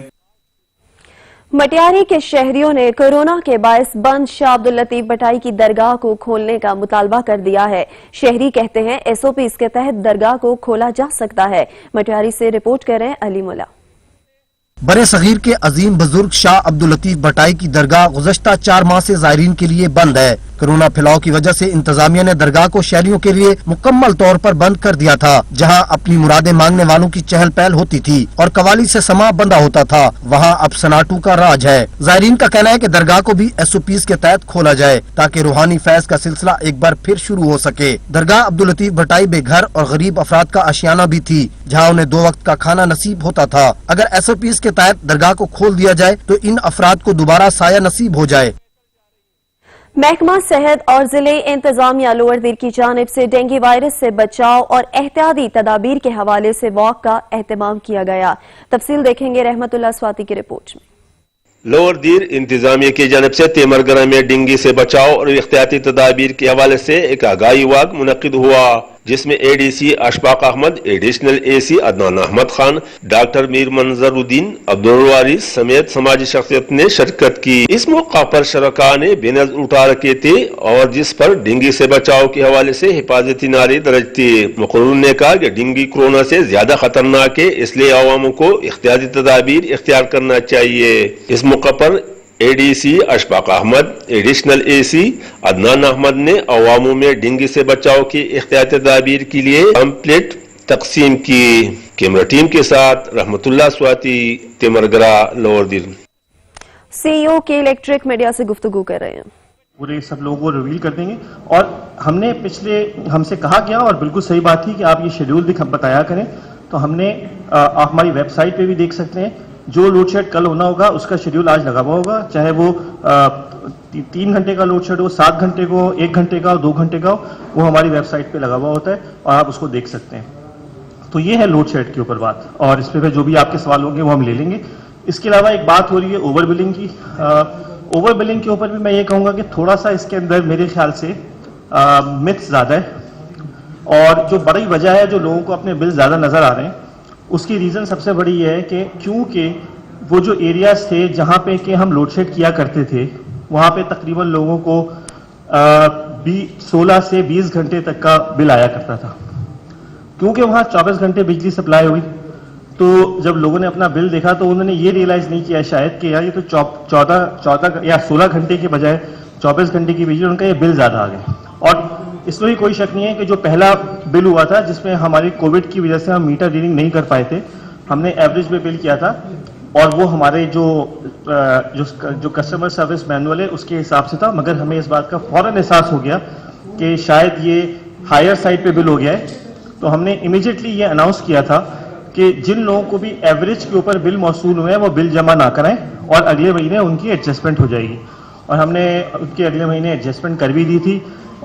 मटियारी के शहरियों ने कोरोना के बायस बंद शाह अब्दुल लतीफ भटाई की दरगाह को खोलने का मुतालबा कर दिया है। शहरी कहते हैं SOPs के तहत दरगाह को खोला जा सकता है। मटियारी से रिपोर्ट कर रहे हैं अली मुला। बड़े सगीर के अजीम बुजुर्ग शाह अब्दुल लतीफ भटाई की दरगाह गुज़श्ता 4 माह से ज़ायरीन के लिए बंद है। कोरोना फैलाव की वजह से इंतजामिया ने दरगाह को शहरियों के लिए मुकम्मल तौर पर बंद कर दिया था। जहां अपनी मुरादें मांगने वालों की चहल पहल होती थी और कवाली से समा बंधा होता था, वहां अब सनाटू का राज है। ज़ायरीन का कहना है कि दरगाह को भी SOPs के तहत खोला जाए ताकि रूहानी फैज का सिलसिला एक बार फिर शुरू हो सके। दरगाह अब्दुल लतीफ भटाई बेघर और गरीब अफराद का आशियाना भी थी, जहाँ उन्हें 2 वक्त का खाना नसीब होता था। अगर SOPs के तहत दरगाह को खोल दिया जाए तो इन अफराद को दोबारा साया नसीब हो जाए। महकमा सेहत और जिले इंतजामिया लोअर दिर की जानिब से डेंगू वायरस से बचाव और एहतियाती तदाबीर के हवाले से वॉक का एहतमाम किया गया। तफसील देखेंगे रहमतुल्लाह स्वाति की रिपोर्ट में। लोअर दीर इंतजामिया की जानिब से तेमरगरा में डेंगू से बचाव और एहतियाती तदाबीर के हवाले से एक आगाही वाक मुनक्किद हुआ, जिसमें ADC Ashfaq Ahmad, additional AC Adnan Ahmad Khan, doctor Mir Manzaruddin, Abdul Waris समेत समाजी शख्सियत ने शिरकत की। इस मौका पर शरका ने बेनज़ उठा रखे थे और जिस पर डेंगू से बचाव के हवाले से हिफाजती नारे दर्ज थे। मुकर्रर ने कहा कि डेंगू कोरोना से ज्यादा खतरनाक है, इसलिए अवामों को एहतियाती तदाबीर इख्तियार करना चाहिए। इस मौका पर ADC Ashfaq Ahmad, additional AC Adnan Ahmed ने अवामों में डेंगू से बचाव की एहतियाती तदाबीर के लिए पैम्फलेट तकसीम की। कैमरा टीम के साथ रहमतुल्लाह स्वाति, तेमरगरा, लोअर दीर। CEO के इलेक्ट्रिक मीडिया से गुफ्तगू कर रहे हैं। पूरे सब लोगों को रिवील कर देंगे और हमसे कहा गया और बिल्कुल सही बात थी कि आप ये शेड्यूल भी बताया करें। तो हमने आप हमारी वेबसाइट पे भी देख सकते हैं, जो लोड शेड कल होना होगा उसका शेड्यूल आज लगा हुआ होगा, चाहे वो 3 घंटे का लोड शेड हो, 7 घंटे को, 1 घंटे का हो, 2 घंटे का हो, वो हमारी वेबसाइट पे लगा हुआ होता है और आप उसको देख सकते हैं। तो ये है लोड शेड के ऊपर बात, और इस पे जो भी आपके सवाल होंगे वो हम ले लेंगे। इसके अलावा एक बात हो रही है ओवर बिलिंग की। ओवर बिलिंग के ऊपर भी मैं ये कहूँगा कि थोड़ा सा इसके अंदर मेरे ख्याल से मिथ्स ज़्यादा है, और जो बड़ी वजह है जो लोगों को अपने बिल ज़्यादा नज़र आ रहे हैं उसकी रीज़न सबसे बड़ी ये है कि क्योंकि वो जो एरियाज थे जहाँ पे कि हम लोड शेड किया करते थे वहाँ पे तकरीबन लोगों को 16 से 20 घंटे तक का बिल आया करता था। क्योंकि वहाँ 24 घंटे बिजली सप्लाई हुई, तो जब लोगों ने अपना बिल देखा तो उन्होंने ये रियलाइज़ नहीं किया शायद कि यार ये तो 14 या 16 घंटे के बजाय 24 घंटे की बिजली, उनका ये बिल ज़्यादा आ गया। और इसमें भी कोई शक नहीं है कि जो पहला बिल हुआ था जिसमें हमारी कोविड की वजह से हम मीटर रीडिंग नहीं कर पाए थे, ہم نے ایوریج میں بل کیا تھا اور وہ ہمارے جو کسٹمر سروس مینول ہے اس کے حساب سے تھا، مگر ہمیں اس بات کا فوراً احساس ہو گیا کہ شاید یہ ہائر سائڈ پہ بل ہو گیا ہے، تو ہم نے امیجیٹلی یہ اناؤنس کیا تھا کہ جن لوگوں کو بھی ایوریج کے اوپر بل موصول ہوئے ہیں وہ بل جمع نہ کریں اور اگلے مہینے ان کی ایڈجسٹمنٹ ہو جائے گی، اور ہم نے ان کے اگلے مہینے ایڈجسٹمنٹ کر بھی دی تھی۔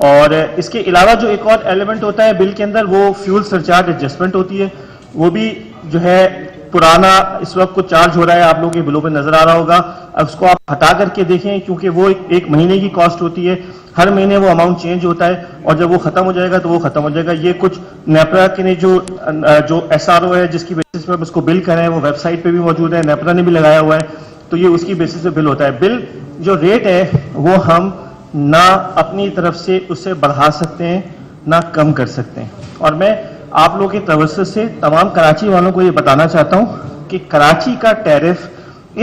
اور اس کے علاوہ جو ایک اور ایلیمنٹ ہوتا ہے بل کے اندر وہ فیول سرچارج ایڈجسٹمنٹ ہوتی ہے، وہ بھی جو ہے پرانا اس وقت کو چارج ہو رہا ہے، آپ لوگوں کے بلوں پہ نظر آ رہا ہوگا، اب اس کو آپ ہٹا کر کے دیکھیں کیونکہ وہ ایک مہینے کی کاسٹ ہوتی ہے، ہر مہینے وہ اماؤنٹ چینج ہوتا ہے اور جب وہ ختم ہو جائے گا تو وہ ختم ہو جائے گا۔ یہ کچھ نیپرا کے نے جو ایس آر او ہے جس کی بیسس پہ اس کو بل کریں وہ ویب سائٹ پہ بھی موجود ہے، نیپرا نے بھی لگایا ہوا ہے، تو یہ اس کی بیسس پہ بل ہوتا ہے۔ بل جو ریٹ ہے وہ ہم نہ اپنی طرف سے اسے بڑھا سکتے ہیں نہ کم کر سکتے ہیں، اور میں آپ لوگوں کے توسط سے تمام کراچی والوں کو یہ بتانا چاہتا ہوں کہ کراچی کا ٹیرف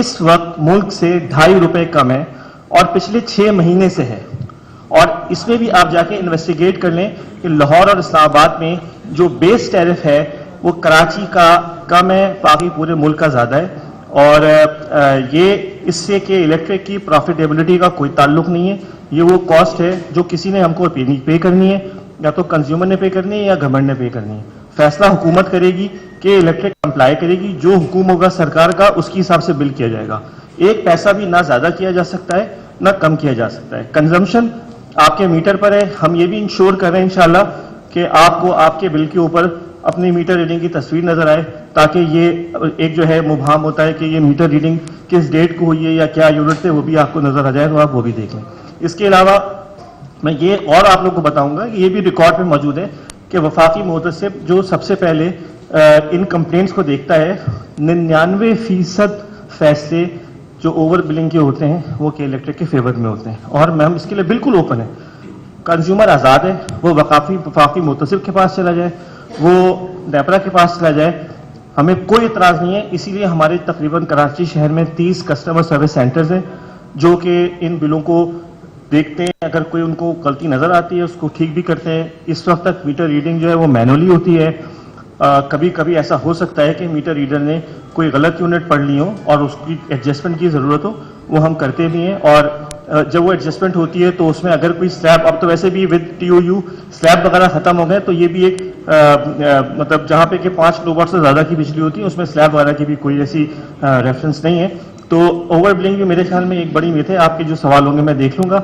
اس وقت ملک سے 2.5 روپے کم ہے اور پچھلے 6 مہینے سے ہے، اور اس میں بھی آپ جا کے انویسٹیگیٹ کر لیں کہ لاہور اور اسلام آباد میں جو بیس ٹیرف ہے وہ کراچی کا کم ہے، باقی پورے ملک کا زیادہ ہے، اور یہ اس سے کہ الیکٹرک کی پروفیٹیبلٹی کا کوئی تعلق نہیں ہے، یہ وہ کاسٹ ہے جو کسی نے ہم کو پے کرنی ہے، یا تو کنزیومر نے پے کرنی ہے یا گورنمنٹ نے پے کرنی ہے۔ فیصلہ حکومت کرے گی کہ الیکٹرک کمپلائی کرے گی، جو حکم ہوگا سرکار کا اس کے حساب سے بل کیا جائے گا، ایک پیسہ بھی نہ زیادہ کیا جا سکتا ہے نہ کم کیا جا سکتا ہے۔ کنزمپشن آپ کے میٹر پر ہے، ہم یہ بھی انشور کر رہے ہیں انشاءاللہ کہ آپ کو آپ کے بل کے اوپر اپنی میٹر ریڈنگ کی تصویر نظر آئے، تاکہ یہ ایک جو ہے مبہم ہوتا ہے کہ یہ میٹر ریڈنگ کس ڈیٹ کو ہوئی ہے یا کیا یونٹ تھے وہ بھی آپ کو نظر آ جائے تو آپ وہ بھی دیکھ لیں۔ اس کے علاوہ میں یہ اور آپ لوگ کو بتاؤں گا کہ یہ بھی ریکارڈ پہ موجود ہے کہ وفاقی محتسب جو سب سے پہلے ان کمپلینٹس کو دیکھتا ہے، 99% فیصلے جو اوور بلنگ کے ہوتے ہیں وہ کہ الیکٹرک کے فیور میں ہوتے ہیں، اور ہم اس کے لیے بالکل اوپن ہیں۔ کنزیومر آزاد ہے، وہ وفاقی محتسب کے پاس چلا جائے، وہ نیپرا کے پاس چلا جائے، ہمیں کوئی اعتراض نہیں ہے۔ اسی لیے ہمارے تقریباً کراچی شہر میں 30 کسٹمر سروس سینٹرز ہیں جو کہ ان بلوں کو دیکھتے ہیں، اگر کوئی ان کو غلطی نظر آتی ہے اس کو ٹھیک بھی کرتے ہیں۔ اس وقت تک میٹر ریڈنگ جو ہے وہ مینولی ہوتی ہے، کبھی کبھی ایسا ہو سکتا ہے کہ میٹر ریڈر نے کوئی غلط یونٹ پڑھ لی ہو اور اس کی ایڈجسٹمنٹ کی ضرورت ہو، وہ ہم کرتے بھی ہیں، اور جب وہ ایڈجسٹمنٹ ہوتی ہے تو اس میں اگر کوئی سلیب، اب تو ویسے بھی ود TOU سلیب وغیرہ ختم ہو گئے، تو یہ بھی ایک مطلب جہاں پہ کہ 5 کلو واٹ سے زیادہ کی بجلی ہوتی ہے اس میں سلیب وغیرہ کی بھی کوئی ایسی ریفرنس نہیں ہے۔ تو اوور بلنگ بھی میرے خیال میں ایک بڑی میتھ ہے، آپ کے جو سوال ہوں گے میں دیکھ لوں گا۔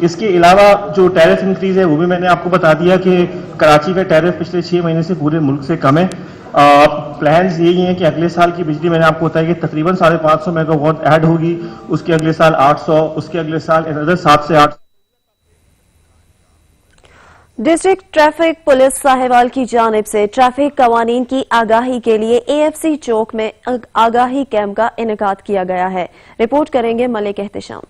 اس کے علاوہ جو ٹیرف انکریز ہے وہ بھی میں نے آپ کو بتا دیا کہ کراچی کا ٹیرف پچھلے 6 مہینے سے پورے ملک سے کم ہے۔ پلانز یہی ہیں کہ اگلے سال کی بجلی میں نے آپ کو بتایا کہ تقریباً 550 میگا واٹ ایڈ ہوگی، اس کے اگلے سال 800، اس کے اگلے سال 7 سے 8۔ ڈسٹرکٹ ٹریفک پولیس ساہیوال کی جانب سے ٹریفک قوانین کی آگاہی کے لیے AFC چوک میں آگاہی کیمپ کا انعقاد کیا گیا ہے۔ رپورٹ کریں گے ملک احتشام۔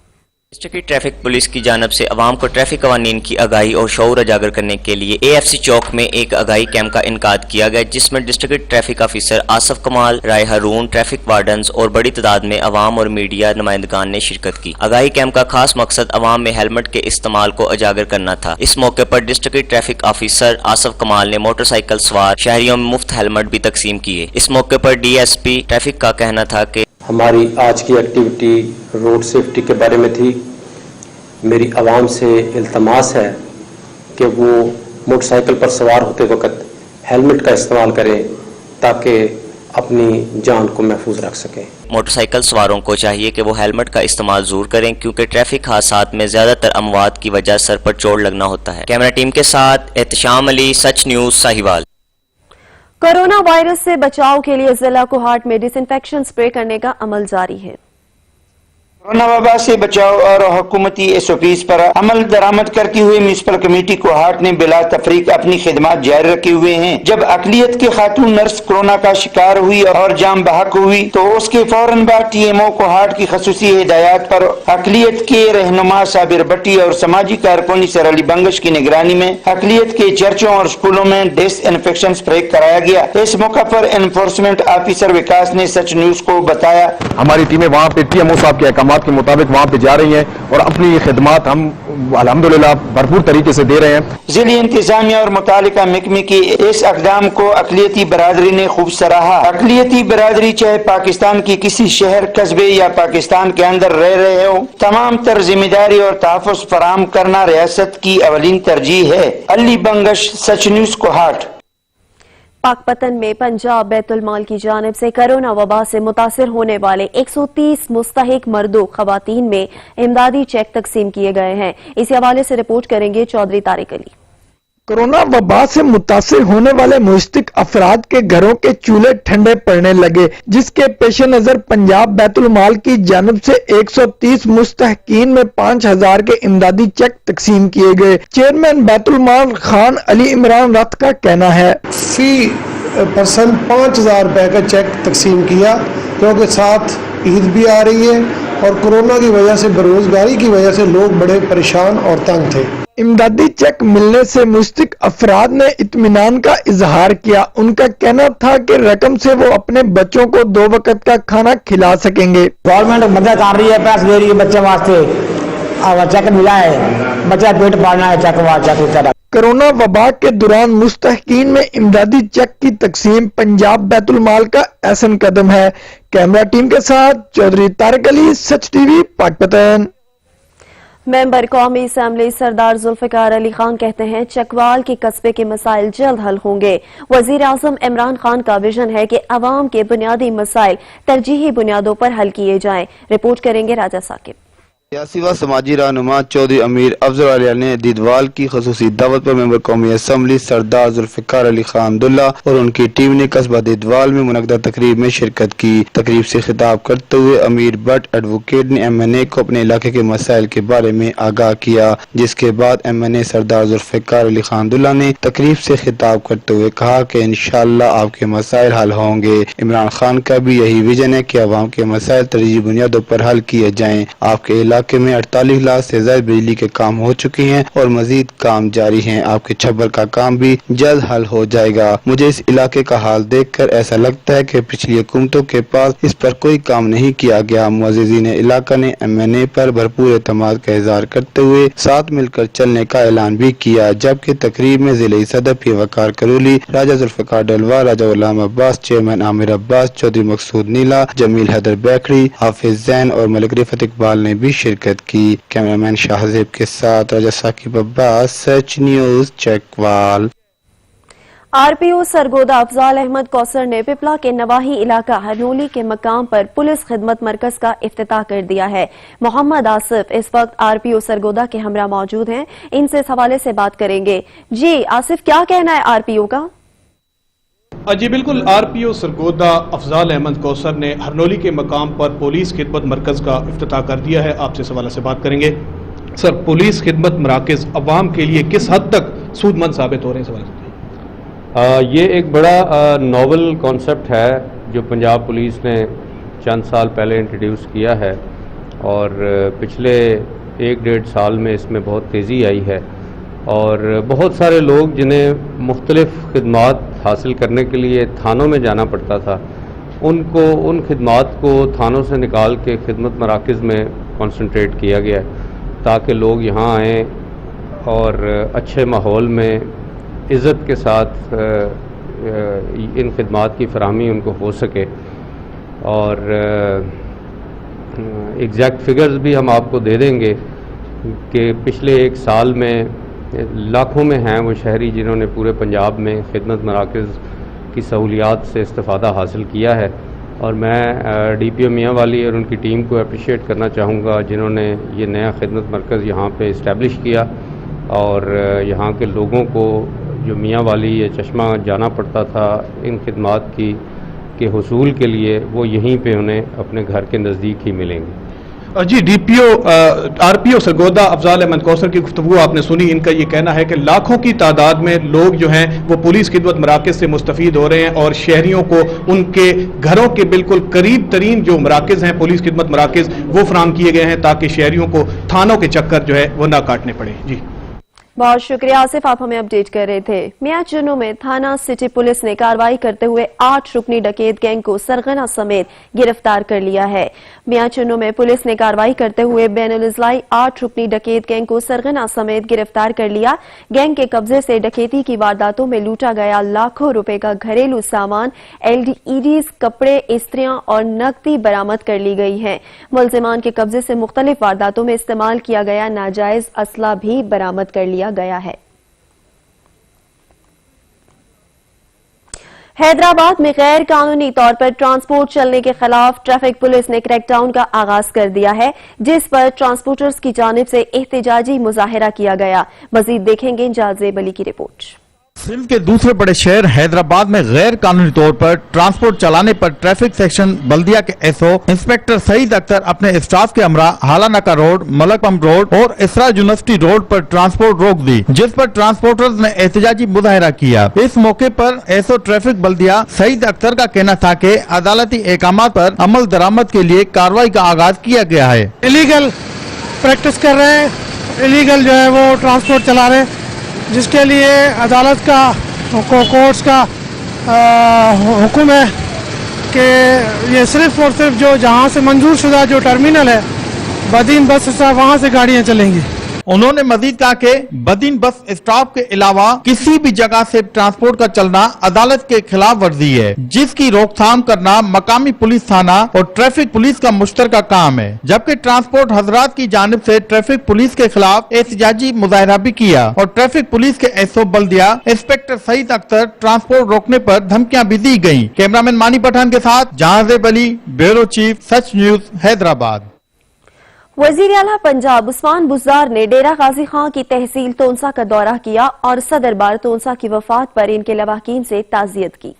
ڈسٹرکٹ ٹریفک پولیس کی جانب سے عوام کو ٹریفک قوانین کی آگاہی اور شعور اجاگر کرنے کے لیے AFC چوک میں ایک آگاہی کیمپ کا انعقاد کیا گیا، جس میں ڈسٹرکٹ ٹریفک آفیسر آصف کمال، رائے ہارون، ٹریفک وارڈنز اور بڑی تعداد میں عوام اور میڈیا نمائندگان نے شرکت کی۔ آگاہی کیمپ کا خاص مقصد عوام میں ہیلمٹ کے استعمال کو اجاگر کرنا تھا۔ اس موقع پر ڈسٹرکٹ ٹریفک آفیسر آصف کمال نے موٹر سائیکل سوار شہریوں میں مفت ہیلمٹ بھی تقسیم کیے۔ اس موقع پر DSP ٹریفک کا کہنا تھا کہ ہماری آج کی ایکٹیویٹی روڈ سیفٹی کے بارے میں تھی۔ میری عوام سے التماس ہے کہ وہ موٹر سائیکل پر سوار ہوتے وقت ہیلمٹ کا استعمال کریں تاکہ اپنی جان کو محفوظ رکھ سکیں۔ موٹر سائیکل سواروں کو چاہیے کہ وہ ہیلمٹ کا استعمال ضرور کریں، کیونکہ ٹریفک حادثات میں زیادہ تر اموات کی وجہ سر پر چوٹ لگنا ہوتا ہے۔ کیمرہ ٹیم کے ساتھ احتشام علی، سچ نیوز، ساہیوال۔ کورونا وائرس سے بچاؤ کے لیے ضلع کوہاٹ میں ڈس انفیکشن اسپرے کرنے کا عمل جاری ہے۔ کورونا وبا سے بچاؤ اور حکومتی SOPs پر عمل درآمد کرتی ہوئی میونسپل کمیٹی کوہاٹ نے بلا تفریق اپنی خدمات جاری رکھے ہوئے ہیں۔ جب اقلیت کے خاتون نرس کورونا کا شکار ہوئی اور جان بحق ہوئی تو اس کے فوراً بعد TMO کوہاٹ کی خصوصی ہدایات پر اقلیت کے رہنما صابر بٹی اور سماجی کارکن سر علی بنگش کی نگرانی میں اقلیت کے چرچوں اور اسکولوں میں ڈس انفیکشن اسپرے کرایا گیا۔ اس موقع پر انفورسمنٹ آفیسر وکاس نے سچ نیوز کو بتایا، ہماری ٹیمیں وہاں پہ TMO صاحب کے احکامات کے مطابق وہاں پہ جا رہی ہیں اور اپنی خدمات ہم अल्हम्दुलिल्लाह भरपूर तरीके से दे रहे हैं। जिली इंतजामिया और मुतालिका महकमे के इस इक़दाम को अक़लियती बरादरी ने खूब सराहा। अक़लियती बरादरी चाहे पाकिस्तान की किसी शहर कस्बे या पाकिस्तान के अंदर रह रहे हो, तमाम तर जिम्मेदारी और तहफ़्फ़ुज़ फराहम करना रियासत की अवलीन तरजीह है। अली बंगश, सच न्यूज़ कोहाट। पाकपतन में पंजाब बैतुल माल की जानिब से कोरोना वबा से मुतासिर होने वाले 130 मुस्तहिक मर्दों खवातीन में इमदादी चेक तकसीम किए गए हैं। इसी हवाले से रिपोर्ट करेंगे चौधरी तारिक अली। कोरोना वबा से मुतासिर होने वाले मुस्तहिक अफराद के घरों के चूल्हे ठंडे पड़ने लगे, जिसके पेश नजर पंजाब बैतुल माल की जानिब से 130 मुस्तहिकीन में 5000 के इमदादी चेक तकसीम किए गए। चेयरमैन बैतुल माल खान अली इमरान रथ का कहना है, फी पर्सन 5000 रुपए का चेक तकसीम किया, क्योंकि साथ ईद भी आ रही है और कोरोना की वजह से, बेरोजगारी की वजह से लोग बड़े परेशान और तंग थे। इमदादी चेक मिलने से मुस्तहिक अफराद ने इत्मीनान का इजहार किया। उनका कहना था कि रकम से वो अपने बच्चों को 2 वक्त का खाना खिला सकेंगे। गवर्नमेंट मदद कर रही है, पैसे दे रही है बच्चे वास्ते, चेक मिला है, बच्चा पेट पालना है, चेक। कोरोना वबा के दौरान मुस्तहिकीन में इमदादी चेक की तकसीम पंजाब बैतुल माल का अहसन कदम है। कैमरा टीम के साथ चौधरी तारिक अली, सच टीवी, पाकपतन। मेंबर कौमी असेंबली सरदार जुल्फिकार अली खान कहते हैं चकवाल के कस्बे के मसाइल जल्द हल होंगे। वजीर आजम इमरान खान का विजन है कि अवाम के बुनियादी मसाइल तरजीही बुनियादों पर हल किए जाएं। रिपोर्ट करेंगे राजा साकिब। सियासी व समाजी रहनुमा चौधरी अमीर अफजल अली ने दीदवाल की खसूसी दावत पर मेंबर कौमी असम्बली सरदार जुल्फिकार अली खान अब्दुल्ला और उनकी टीम ने कस्बा दीदवाल में मुनक्कदा तकरीब में शिरकत की। तकरीब से खिताब करते हुए अमीर भट्ट एडवोकेट ने MNA को अपने इलाके के मसाइल के बारे में आगाह किया, जिसके बाद MNA सरदार जुल्फिकार अली खान अब्दुल्ला ने तकरीब से खिताब करते हुए कहा कि इंशाअल्लाह आपके मसाइल हल होंगे। इमरान खान का भी यही विजन है कि अवाम के मसाइल तरजीही बुनियादों पर हल किए जाएं। आपके इलाके में 48 लाख से ज्यादा बिजली के काम हो चुके हैं और मजीद काम जारी हैं। आपके छब्बर का काम भी जल्द हल हो जाएगा। मुझे इस इलाके का हाल देखकर ऐसा लगता है कि पिछली हुकूमतों के पास इस पर कोई काम नहीं किया गया। मुअज़्ज़िज़ीन इलाका ने MNA पर भरपूर एतमाद का इज़हार करते हुए साथ मिलकर चलने का ऐलान भी किया। जबकि तकरीब में ज़िले सदर पी वकार करोली, राजा जुल्फ़िकार डलवा, राजा गुलाम अब्बास, चेयरमैन आमिर अब्बास, चौधरी मकसूद नीला, जमील हैदर बैकरी, हाफिज जैन और मलिक रिफत इकबाल ने भी शिरकत की। कैमरामैन शाहजेब के साथ राजा साकिब अब्बास, सच न्यूज़, चकवाल। RPO सरगोदा अफजाल अहमद कौसर ने पिपला के नवाही इलाका हरनोली के मकाम पर पुलिस खिदमत मरकज का इफ्तिताह कर दिया है। मोहम्मद आसिफ इस वक्त RPO सरगोदा के हमरा मौजूद हैं, इनसे इस हवाले से बात करेंगे। जी आसिफ, क्या कहना है RPO का? जी बिल्कुल, RPO सरगोदा अफजाल अहमद कौसर ने हरनोली के मकाम पर पुलिस खिदमत मरकज का इफ्तिताह कर दिया है। आपसे इस हवाले से बात करेंगे। सर, पुलिस खिदमत मराकज अवाम के लिए किस हद तक सूदमंद साबित हो रहे हैं? ये एक बड़ा नॉवल कॉन्सेप्ट है जो पंजाब पुलिस ने चंद साल पहले इंट्रोड्यूस किया है और पिछले 1-1.5 साल में इसमें बहुत तेज़ी आई है और बहुत सारे लोग जिन्हें मुख्तलिफ खिदमात हासिल करने के लिए थानों में जाना पड़ता था, उनको उन खिदमात को थानों से निकाल के खिदमत मराकज़ में कॉन्सनट्रेट किया गया ताकि लोग यहाँ आएँ और अच्छे माहौल में इज़्ज़त के साथ इन खिदमात की फराहमी उनको हो सके। और एग्जैक्ट फिगर्स भी हम आपको दे देंगे कि पिछले 1 साल में लाखों में हैं वो शहरी जिन्होंने पूरे पंजाब में खिदमत मराकज़ की सहूलियात से इस्तेफ़ादा हासिल किया है। और मैं DPO मियाँ वाली और उनकी टीम को अप्रिशिएट करना चाहूँगा जिन्होंने ये नया खिदमत मरकज़ यहाँ पे इस्टेब्लिश किया और यहाँ के लोगों को जो मियाँ वाली या चश्मा जाना पड़ता था इन खिदमात के हुसूल के लिए, वो यहीं पे उन्हें अपने घर के नज़दीक ही मिलेंगे। जी RPO सरगोदा अफजाल अहमद कौसर की गुफ्तगू आपने सुनी। इनका ये कहना है कि लाखों की तादाद में लोग जो हैं वो पुलिस खिदमत मराकज़ से मुस्तफ़ीद हो रहे हैं और शहरियों को उनके घरों के बिल्कुल करीब तरीन जो मराकज़ हैं पुलिस खिदमत मराकज़ वो फराहम किए गए हैं ताकि शहरियों को थानों के चक्कर जो है वो ना काटने पड़े। जी बहुत शुक्रिया आसिफ, आप हमें अपडेट कर रहे थे। मियां चुन्नू में थाना सिटी पुलिस ने कार्रवाई करते हुए 8 रुकनी डकैत गैंग को सरगना समेत गिरफ्तार कर लिया है। मियां चुन्नू में पुलिस ने कार्रवाई करते हुए बैनुल-इज़लाई 8 रुकनी डकैत गैंग को सरगना समेत गिरफ्तार कर लिया। गैंग के कब्जे से डकैती की वारदातों में लूटा गया लाखों रुपए का घरेलू सामान, LEDs, कपड़े, इस्त्रियां और नकदी बरामद कर ली गई है। मुलजिमान के कब्जे से मुख्तलिफ वारदातों में इस्तेमाल किया गया नाजायज असला भी बरामद कर लिया गया है। हैदराबाद में गैर कानूनी तौर पर ट्रांसपोर्ट चलने के खिलाफ ट्रैफिक पुलिस ने क्रैकडाउन का आगाज कर दिया है, जिस पर ट्रांसपोर्टर्स की जानिब से एहतजाजी मुजाहिरा किया गया। मजीद देखेंगे इंजाज अली की रिपोर्ट। सिंध के दूसरे बड़े शहर हैदराबाद में गैर कानूनी तौर पर ट्रांसपोर्ट चलाने पर ट्रैफिक सेक्शन बल्दिया के SO इंस्पेक्टर सईद अख्तर अपने स्टाफ के हमरा हालानाका रोड, मलक पंप रोड और इसराज यूनिवर्सिटी रोड पर ट्रांसपोर्ट रोक दी, जिस पर ट्रांसपोर्टर्स ने एहतजाजी मुजाहिरा किया। इस मौके पर SO ट्रैफिक बल्दिया सईद अख्तर का कहना था कि अदालती अहकामात पर अमल दरामद के लिए कार्रवाई का आगाज किया गया है। इलीगल प्रैक्टिस कर रहे हैं, इलीगल जो है वो ट्रांसपोर्ट चला रहे हैं, जिसके लिए अदालत का कोर्ट्स का हुक्म है कि ये सिर्फ और सिर्फ जो जहाँ से मंजूर शुदा जो टर्मिनल है बदीन बस स्टॉप, वहाँ से गाड़ियाँ चलेंगी। उन्होंने मजीद कहा कि बदीन बस स्टॉप के अलावा किसी भी जगह से ट्रांसपोर्ट का चलना अदालत के खिलाफ वर्जी है, जिसकी रोकथाम करना मकामी पुलिस थाना और ट्रैफिक पुलिस का मुश्तरका काम है। जबकि ट्रांसपोर्ट हजरात की जानिब से ट्रैफिक पुलिस के खिलाफ एहतजाजी मुजाहिरा भी किया और ट्रैफिक पुलिस के SO बल्दिया इंस्पेक्टर सईद अख्तर ट्रांसपोर्ट रोकने पर धमकियां भी दी गयी। कैमरामैन मानी पठान के साथ जहांजेब अली, ब्यूरो चीफ, सच न्यूज, हैदराबाद। वजीर आला पंजाब उस्मान बुज़दार ने डेरा गाजी खां की तहसील तोनसा का दौरा किया और सदर बार तोनसा की वफात पर इनके लवाकीन से ताज़ियत की।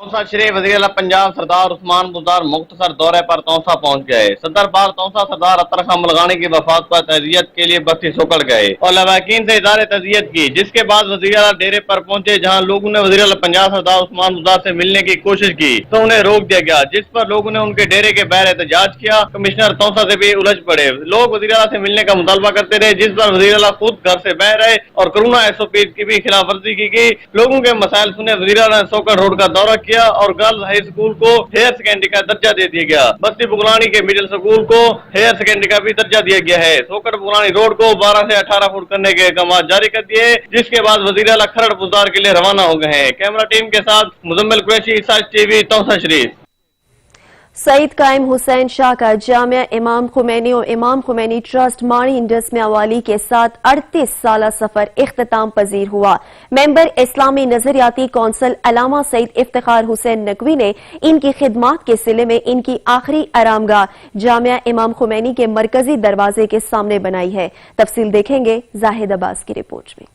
तौसा शरीफ वज़ीर आला पंजाब सरदार उस्मान बुज़दार मुख्तसर दौरे पर तौसा पहुंच गए। सदर बार तौसा सरदार अतर खां मुलगानी की वफात पर तज़ियत के लिए बस्ती सोकड़ गए और लवाकीन से इज़हार तज़ियत की, जिसके बाद वज़ीर आला डेरे पर पहुंचे, जहां लोगों ने वज़ीर आला पंजाब सरदार उस्मान बुज़दार से मिलने की कोशिश की तो उन्हें रोक दिया गया, जिस पर लोगों ने उनके डेरे के बाहर एहतजाज किया। कमिश्नर तौसा से भी उलझ पड़े। लोग वज़ीर आला से मिलने का मुतालबा करते रहे, जिस पर वज़ीर आला खुद घर से बाहर रहे और कोरोना SOP की भी खिलाफ वर्जी की गई। लोगों के मसाइल सुने वज़ीर आला ने सोकड़ रोड का दौरा किया और गर्ल्स हाई स्कूल को हायर सेकेंडरी का दर्जा दे दिया गया। बस्ती बुगलानी के मिडिल स्कूल को हायर सेकेंडरी का भी दर्जा दिया गया है। सोकड़ बुगलानी रोड को 12 से 18 फुट करने के अहकाम जारी कर दिए, जिसके बाद वज़ीर आला खरड़ बुज़दार के लिए रवाना हो गए हैं। कैमरा टीम के साथ मुजम्मिल कुरैशी, सच TV, तौसा शरीफ। सईद कायम हुसैन शाह का जामिया इमाम खुमैनी और इमाम खुमैनी ट्रस्ट माणी इंडस में अवाली के साथ 38 साला सफर इख्तिताम पजीर हुआ। मेंबर इस्लामी नजरियाती कौंसिल अलामा सईद इफ्तिखार हुसैन नकवी ने इनकी खिदमात के सिले में इनकी आखिरी आरामगाह जामिया इमाम खुमैनी के मरकजी दरवाजे के सामने बनाई है। तफसील देखेंगे जाहिद अब्बास की रिपोर्ट में।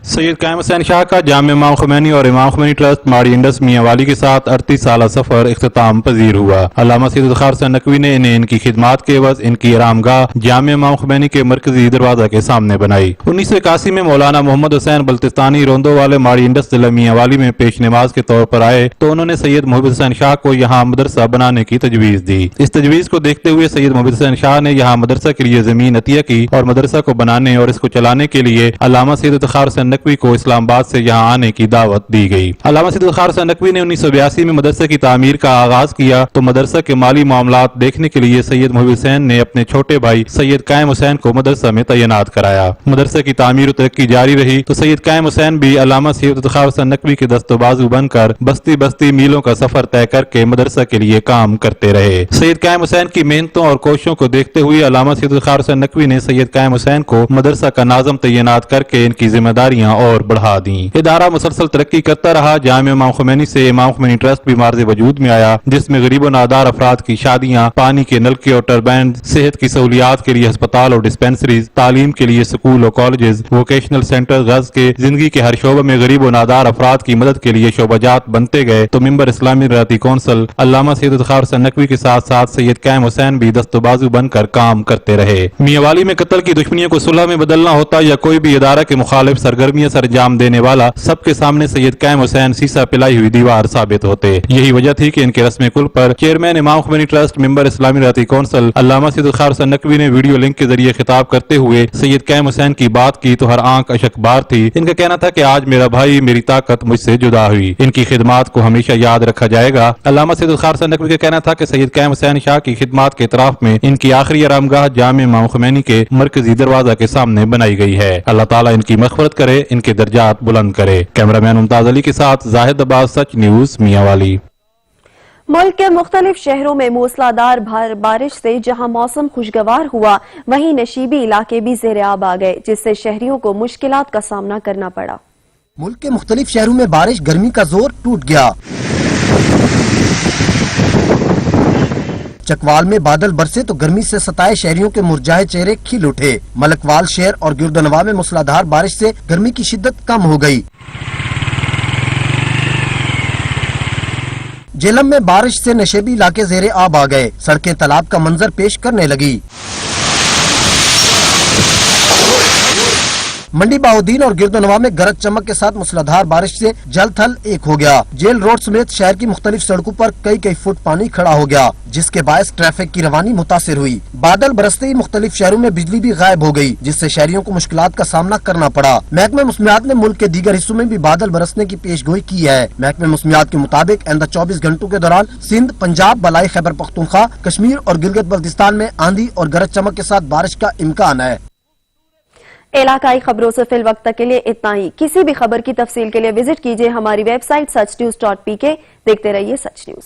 सैयद कायम हुसैन शाह का जामिया इमाम खुमैनी और इमाम खुमैनी ट्रस्ट माड़ी इंडस मियांवाली के साथ 38 साला सफर इख्तिताम पजीर हुआ। अल्लामा सैयद इफ्तिखार हुसैन नकवी ने इन्हें इनकी खिदमात के एवज इनकी आरामगाह जामिया इमाम खुमैनी के मरकजी दरवाजा के सामने बनाई। 1981 में मौलाना मोहम्मद हुसैन बल्तिस्तानी रोंदो वाले माड़ी इंडस जिला मियांवाली में पेश नमाज के तौर पर आए तो उन्होंने सैयद मोहम्मद हुसैन शाह को यहाँ मदरसा बनाने की तजवीज दी। इस तजवीज को देखते हुए सैयद मोहम्मद हुसैन शाह ने यहाँ मदरसा के लिए जमीन अतिया की और मदरसा को बनाने और इसको चलाने के लिए अल्लामा सैयद इफ्तिखार हुसैन नकवी को इस्लामाबाद से यहाँ आने की दावत दी गई। अल्लामा सैयद इफ्तिखार हुसैन नकवी ने 1982 में मदरसे की तामीर का आगाज किया तो मदरसा के माली मामलात देखने के लिए सैयद मोहम्मद हुसैन ने अपने छोटे भाई सैयद कायम हुसैन को मदरसा में तैनात कराया। मदरसे की तामीर और तरक्की जारी रही तो सैयद कायम हुसैन भी अल्लामा सैयद इफ्तिखार हुसैन नकवी के दस्तबाजू बनकर बस्ती बस्ती मीलों का सफर तय करके मदरसा के लिए काम करते रहे। सैयद कायम हुसैन की मेहनतों और कोशिशों को देखते हुए अल्लामा सैयद इफ्तिखार हुसैन नकवी ने सैयद कायम हुसैन को मदरसा का नाज़िम तैनात करके इनकी जिम्मेदारियां और बढ़ा दी। इदारा मुसलसल तरक्की करता रहा। जामिया इमाम खुमैनी से इमाम खुमैनी ट्रस्ट भी मार्ज़ वजूद में आया, जिसमें गरीब और नादार अफराद की शादियां, पानी के नलके और टरबैन, सेहत की सहूलियात के लिए अस्पताल और डिस्पेंसरीज, तालीम के लिए स्कूल और कॉलेजेस, वोकेशनल सेंटर, गज के जिंदगी के हर शोबे में गरीब और नादार अफराद की मदद के लिए शोबाजात बनते गए तो मेंबर इस्लामी नजरियाती कौंसिल अल्लामा सैयद इफ्तिखार हुसैन नकवी के साथ साथ सैयद कायम हुसैन भी दस्तबाजू बनकर काम करते रहे। मियांवाली में कत्ल की दुश्मनियों को सुलह में बदलना होता या कोई भी इदारा के मुखालिफ सरगर्मी सरगर्मियां सर अंजाम देने वाला सबके सामने सैयद कैम हुसैन सीसा पिलाई हुई दीवार साबित होते। यही वजह थी कि इनके रस्म कुल पर चेयरमैन इमाम खुमैनी ट्रस्ट, मेंबर इस्लामी राती कौंसिल अल्लामा सैयद खार नकवी ने वीडियो लिंक के जरिए खिताब करते हुए सैयद कैम हुसैन की बात की तो हर आंख अशकबार थी। इनका कहना था कि आज मेरा भाई, मेरी ताकत मुझसे जुदा हुई, इनकी खिदमात को हमेशा याद रखा जाएगा। अल्लामा सैयद खार नकवी का कहना था कि सैयद कैम हुसैन शाह की खिदमात के इतराफ में इनकी आखिरी आरामगाह जामे इमाम खुमैनी के मरकजी दरवाजा के सामने बनाई गई है। अल्लाह ताला इनकी मग़फ़िरत करे, इनके दर्जात बुलंद करे। कैमरामैन मुमताज अली के साथ जाहिद अब्बास, सच न्यूज, मियांवाली। मुल्क के मुख्तलिफ शहरों में मूसलाधार बारिश से जहां मौसम खुशगवार हुआ, वहीं नशीबी इलाके भी ज़ेर आब आ गए, जिससे शहरियों को मुश्किलात का सामना करना पड़ा। मुल्क के मुख्तलिफ शहरों में बारिश, गर्मी का जोर टूट गया। चकवाल में बादल बरसे तो गर्मी से सताए शहरियों के मुरझाए चेहरे खिल उठे। मलकवाल शहर और गिरदनवा में मूसलाधार बारिश से गर्मी की शिद्दत कम हो गई। जेलम में बारिश से नशेबी इलाके ज़ेरे आब आ गए, सड़कें तालाब का मंजर पेश करने लगी। मंडी बाउद्दीन और गिरदनवा में गरज चमक के साथ मूसलाधार बारिश से जल थल एक हो गया। जेल रोड समेत शहर की मुख्तलिफ सड़कों पर कई फुट पानी खड़ा हो गया, जिसके बायस ट्रैफिक की रवानी मुतासिर हुई। बादल बरसते ही मुख्तलिफ शहरों में बिजली भी गायब हो गई, जिससे शहरियों को मुश्किलात का सामना करना पड़ा। महकमे मौसमियात ने मुल्क के दीगर हिस्सों में भी बादल बरसने की पेशगोई की है। महकमे मौसमियात के मुताबिक आइंदा 24 घंटों के दौरान सिंध, पंजाब, बलाई खैबर पख्तूनख्वा, कश्मीर और गिलगित बल्तिस्तान में आंधी और गरज चमक के साथ बारिश का इम्कान है। इलाकाई खबरों से फिल वक्त तक के लिए इतना ही। किसी भी खबर की तफसील के लिए विजिट कीजिए हमारी वेबसाइट sachnews.pk। देखते रहिए सच न्यूज।